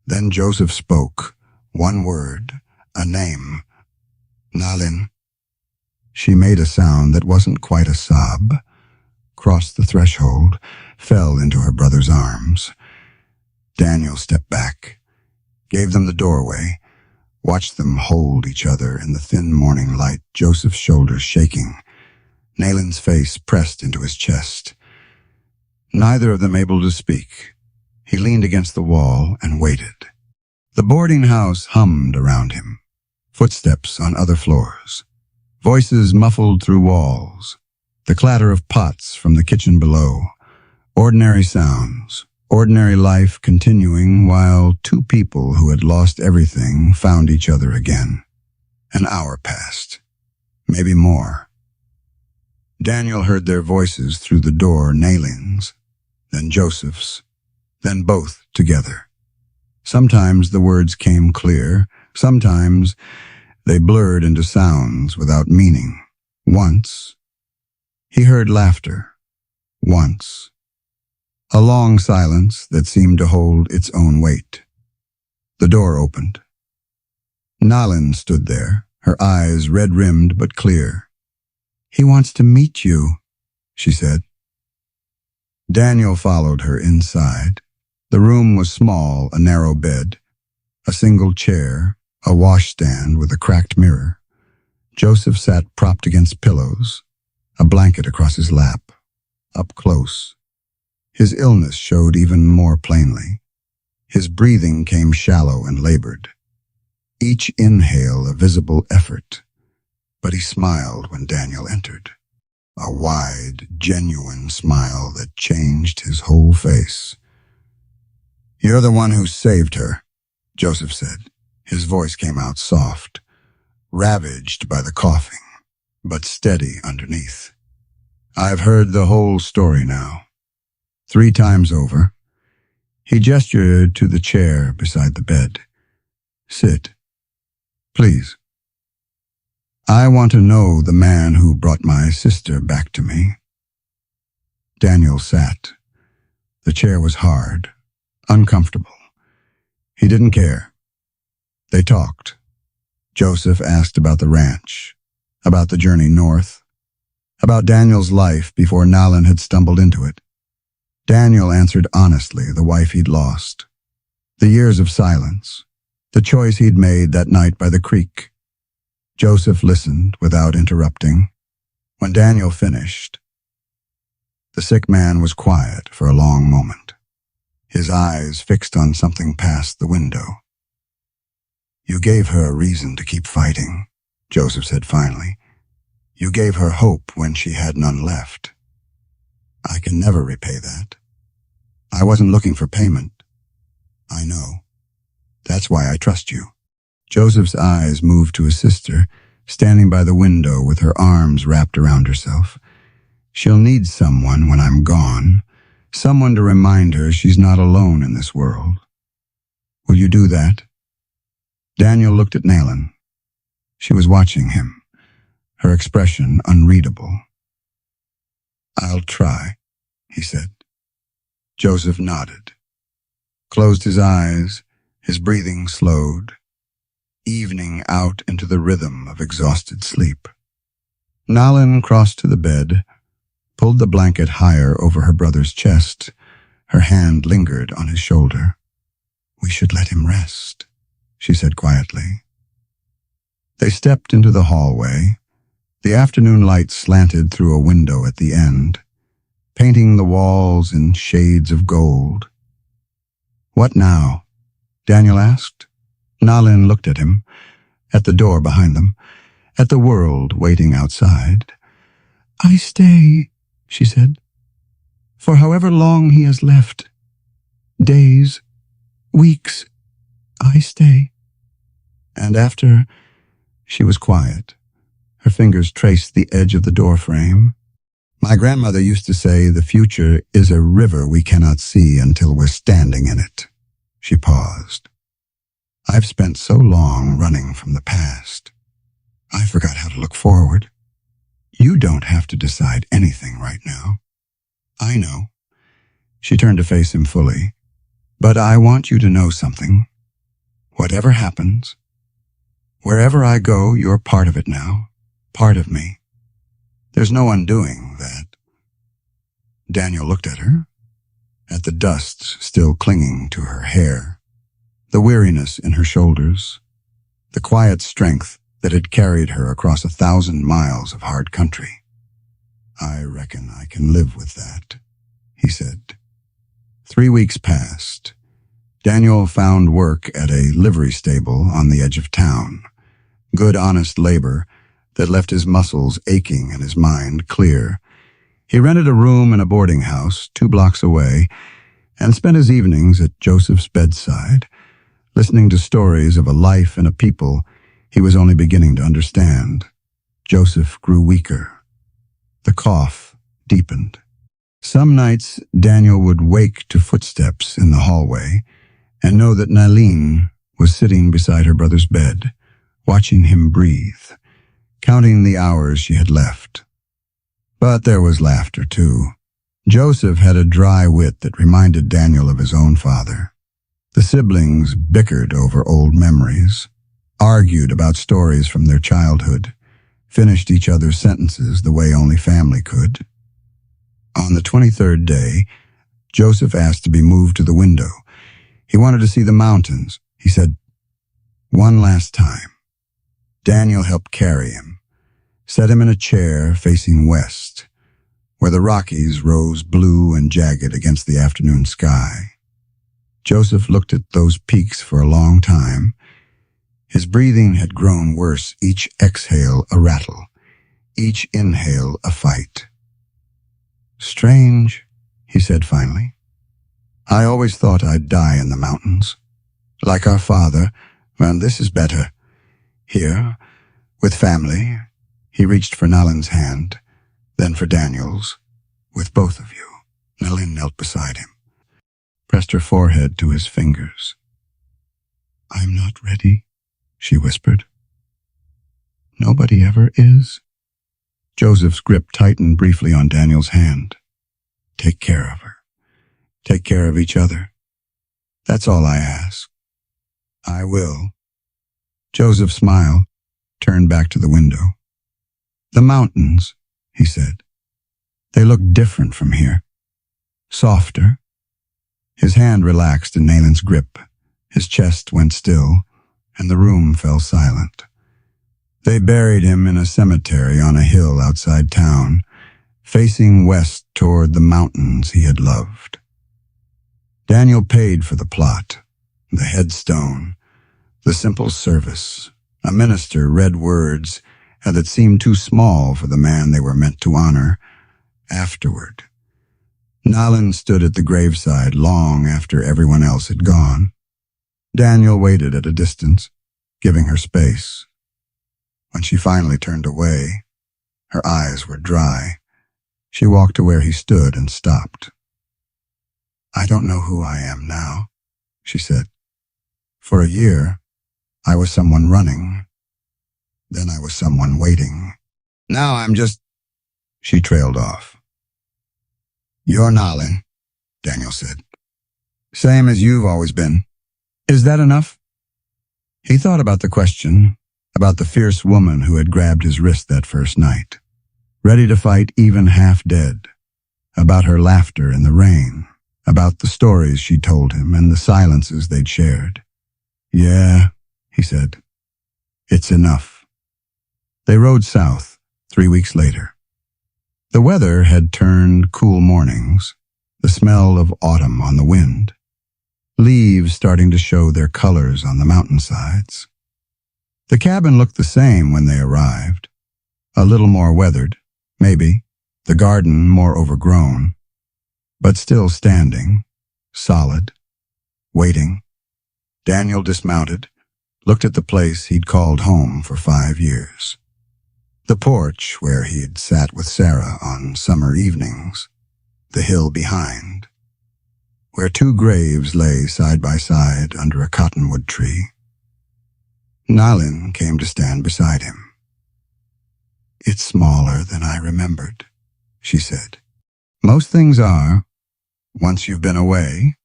Then Joseph spoke, one word, a name. "Nayland." She made a sound that wasn't quite a sob, crossed the threshold, fell into her brother's arms. Daniel stepped back, gave them the doorway, watched them hold each other in the thin morning light, Joseph's shoulders shaking, Nayland's face pressed into his chest. neither of them able to speak. He leaned against the wall and waited. The boarding house hummed around him. Footsteps on other floors. Voices muffled through walls. The clatter of pots from the kitchen below. Ordinary sounds. Ordinary life continuing while two people who had lost everything found each other again. An hour passed. Maybe more. Daniel heard their voices through the door nailings, then Joseph's, then both together. Sometimes the words came clear, sometimes they blurred into sounds without meaning. Once, he heard laughter. Once, a long silence that seemed to hold its own weight. The door opened. Nalin stood there, her eyes red-rimmed but clear. "He wants to meet you," she said. Daniel followed her inside. The room was small, a narrow bed, a single chair, a washstand with a cracked mirror. Joseph sat propped against pillows, a blanket across his lap, up close. His illness showed even more plainly. His breathing came shallow and labored. Each inhale a visible effort, but he smiled when Daniel entered. A wide, genuine smile that changed his whole face. "You're the one who saved her," Joseph said. His voice came out soft, ravaged by the coughing, but steady underneath. "I've heard the whole story now. 3 times over." He gestured to the chair beside the bed. "Sit. Please. I want to know the man who brought my sister back to me." Daniel sat. The chair was hard, uncomfortable. He didn't care. They talked. Joseph asked about the ranch, about the journey north, about Daniel's life before Nalin had stumbled into it. Daniel answered honestly the wife he'd lost, the years of silence, the choice he'd made that night by the creek. Joseph listened without interrupting. When Daniel finished, the sick man was quiet for a long moment, his eyes fixed on something past the window. "You gave her a reason to keep fighting," Joseph said finally. "You gave her hope when she had none left. I can never repay that. I wasn't looking for payment. I know. That's why I trust you." Joseph's eyes moved to his sister, standing by the window with her arms wrapped around herself. "She'll need someone when I'm gone, someone to remind her she's not alone in this world. Will you do that?" Daniel looked at Nalin. She was watching him, her expression unreadable. "I'll try," he said. Joseph nodded, closed his eyes, his breathing slowed, evening out into the rhythm of exhausted sleep. Nalin crossed to the bed, pulled the blanket higher over her brother's chest. Her hand lingered on his shoulder. "We should let him rest," she said quietly. They stepped into the hallway. The afternoon light slanted through a window at the end, painting the walls in shades of gold. "What now?" Daniel asked. Nalin looked at him, at the door behind them, at the world waiting outside. "I stay," she said, "for however long he has left. Days, weeks, I stay." And after, she was quiet. Her fingers traced the edge of the door frame. "My grandmother used to say the future is a river we cannot see until we're standing in it." She paused. "I've spent so long running from the past. I forgot how to look forward. You don't have to decide anything right now. I know." She turned to face him fully. "But I want you to know something. Whatever happens, wherever I go, you're part of it now, part of me. There's no undoing that." Daniel looked at her, at the dust still clinging to her hair, the weariness in her shoulders, the quiet strength that had carried her across 1,000 miles of hard country. "I reckon I can live with that," he said. 3 weeks passed. Daniel found work at a livery stable on the edge of town. Good, honest labor that left his muscles aching and his mind clear. He rented a room in a boarding house 2 blocks away and spent his evenings at Joseph's bedside, listening to stories of a life and a people he was only beginning to understand. Joseph grew weaker. The cough deepened. Some nights Daniel would wake to footsteps in the hallway and know that Naline was sitting beside her brother's bed, watching him breathe, counting the hours she had left. But there was laughter, too. Joseph had a dry wit that reminded Daniel of his own father. The siblings bickered over old memories, argued about stories from their childhood, finished each other's sentences the way only family could. On the 23rd day, Joseph asked to be moved to the window. He wanted to see the mountains. He said, "One last time." Daniel helped carry him, set him in a chair facing west, where the Rockies rose blue and jagged against the afternoon sky. Joseph looked at those peaks for a long time. His breathing had grown worse, each exhale a rattle, each inhale a fight. "Strange," he said finally. "I always thought I'd die in the mountains. Like our father, and this is better. Here, with family." He reached for Nalin's hand, then for Daniel's. "With both of you." Nalin knelt beside him, pressed her forehead to his fingers. "I'm not ready," she whispered. "Nobody ever is." Joseph's grip tightened briefly on Daniel's hand. "Take care of her. Take care of each other. That's all I ask." "I will." Joseph smiled, turned back to the window. "The mountains," he said. "They look different from here. Softer." His hand relaxed in Nalin's grip. His chest went still, and the room fell silent. They buried him in a cemetery on a hill outside town, facing west toward the mountains he had loved. Daniel paid for the plot, the headstone, the simple service. A minister read words that seemed too small for the man they were meant to honor. Afterward, Nalin stood at the graveside long after everyone else had gone. Daniel waited at a distance, giving her space. When she finally turned away, her eyes were dry. She walked to where he stood and stopped. "I don't know who I am now," she said. "For a year, I was someone running. Then I was someone waiting. Now I'm just—" She trailed off. "You're Nalin," Daniel said. "Same as you've always been. Is that enough?" He thought about the question, about the fierce woman who had grabbed his wrist that first night, ready to fight even half dead, about her laughter in the rain, about the stories she told him and the silences they'd shared. "Yeah," he said. "It's enough." They rode south 3 weeks later. The weather had turned cool mornings, the smell of autumn on the wind, leaves starting to show their colors on the mountainsides. The cabin looked the same when they arrived, a little more weathered, maybe, the garden more overgrown, but still standing, solid, waiting. Daniel dismounted, looked at the place he'd called home for 5 years. The porch where he'd sat with Sarah on summer evenings, the hill behind, where 2 graves lay side by side under a cottonwood tree. Nalin came to stand beside him. "It's smaller than I remembered," she said. "Most things are, once you've been away."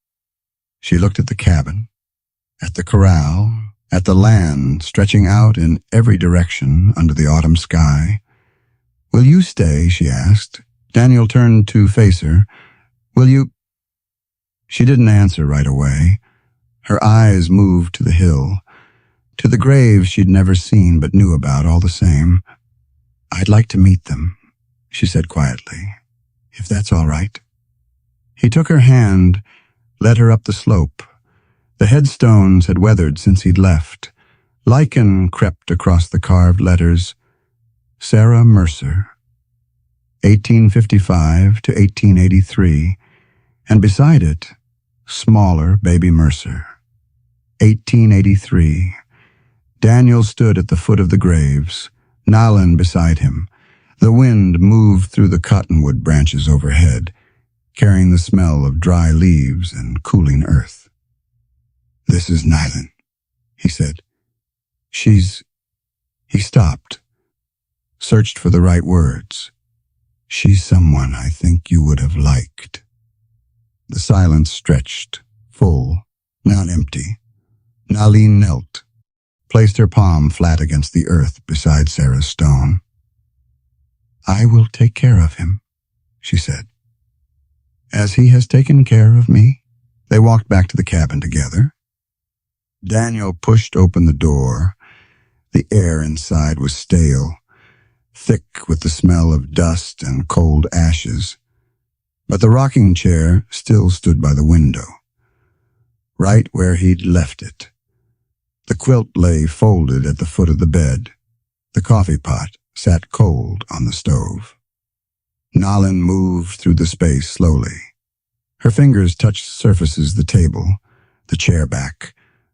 She looked at the cabin, at the corral, at the land stretching out in every direction under the autumn sky. "Will you stay?" she asked. Daniel turned to face her. "Will you—" She didn't answer right away. Her eyes moved to the hill, to the graves she'd never seen but knew about all the same. "I'd like to meet them," she said quietly, "if that's all right." He took her hand, led her up the slope. The headstones had weathered since he'd left. Lichen crept across the carved letters. Sarah Mercer, 1855 to 1883, and beside it, smaller baby Mercer, 1883. Daniel stood at the foot of the graves, Nalan beside him. The wind moved through the cottonwood branches overhead, carrying the smell of dry leaves and cooling earth. "This is Nalan," he said. He stopped, searched for the right words. "She's someone I think you would have liked." The silence stretched, full, not empty. Naleen knelt, placed her palm flat against the earth beside Sarah's stone. "I will take care of him," she said, "as he has taken care of me." They walked back to the cabin together. Daniel pushed open the door. The air inside was stale, thick with the smell of dust and cold ashes. But the rocking chair still stood by the window, right where he'd left it. The quilt lay folded at the foot of the bed. The coffee pot sat cold on the stove. Nalan moved through the space slowly. Her fingers touched surfaces: the table, the chair back,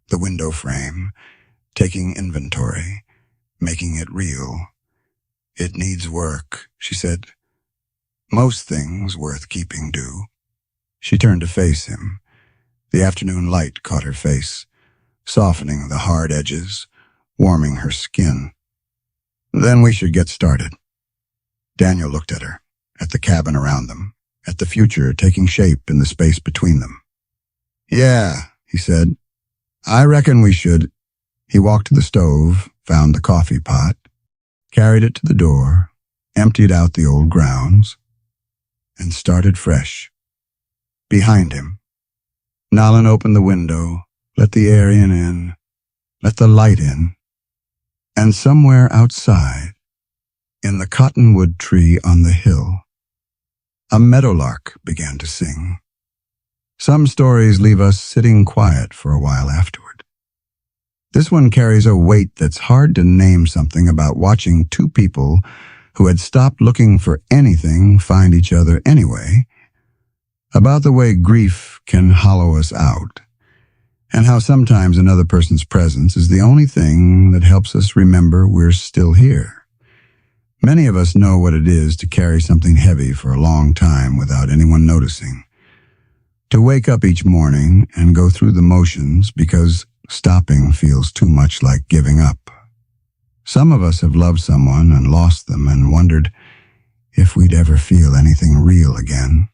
the window frame, taking inventory, making it real. "It needs work," she said. "Most things worth keeping do." She turned to face him. The afternoon light caught her face, softening the hard edges, warming her skin. "Then we should get started." Daniel looked at her, at the cabin around them, at the future taking shape in the space between them. "Yeah," he said. "I reckon we should." He walked to the stove, found the coffee pot, carried it to the door, emptied out the old grounds, and started fresh. Behind him, Nalan opened the window, let the air in, let the light in, and somewhere outside, in the cottonwood tree on the hill, a meadowlark began to sing. Some stories leave us sitting quiet for a while afterward. This one carries a weight that's hard to name. Something about watching two people who had stopped looking for anything find each other anyway, about the way grief can hollow us out, and how sometimes another person's presence is the only thing that helps us remember we're still here. Many of us know what it is to carry something heavy for a long time without anyone noticing. To wake up each morning and go through the motions because stopping feels too much like giving up. Some of us have loved someone and lost them and wondered if we'd ever feel anything real again.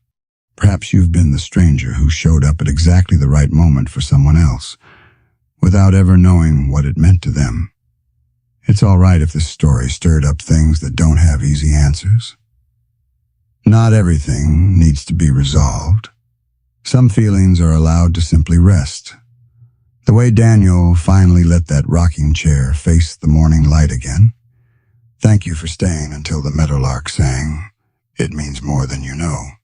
Perhaps you've been the stranger who showed up at exactly the right moment for someone else, without ever knowing what it meant to them. It's all right if this story stirred up things that don't have easy answers. Not everything needs to be resolved. Some feelings are allowed to simply rest. The way Daniel finally let that rocking chair face the morning light again. Thank you for staying until the meadowlark sang. It means more than you know.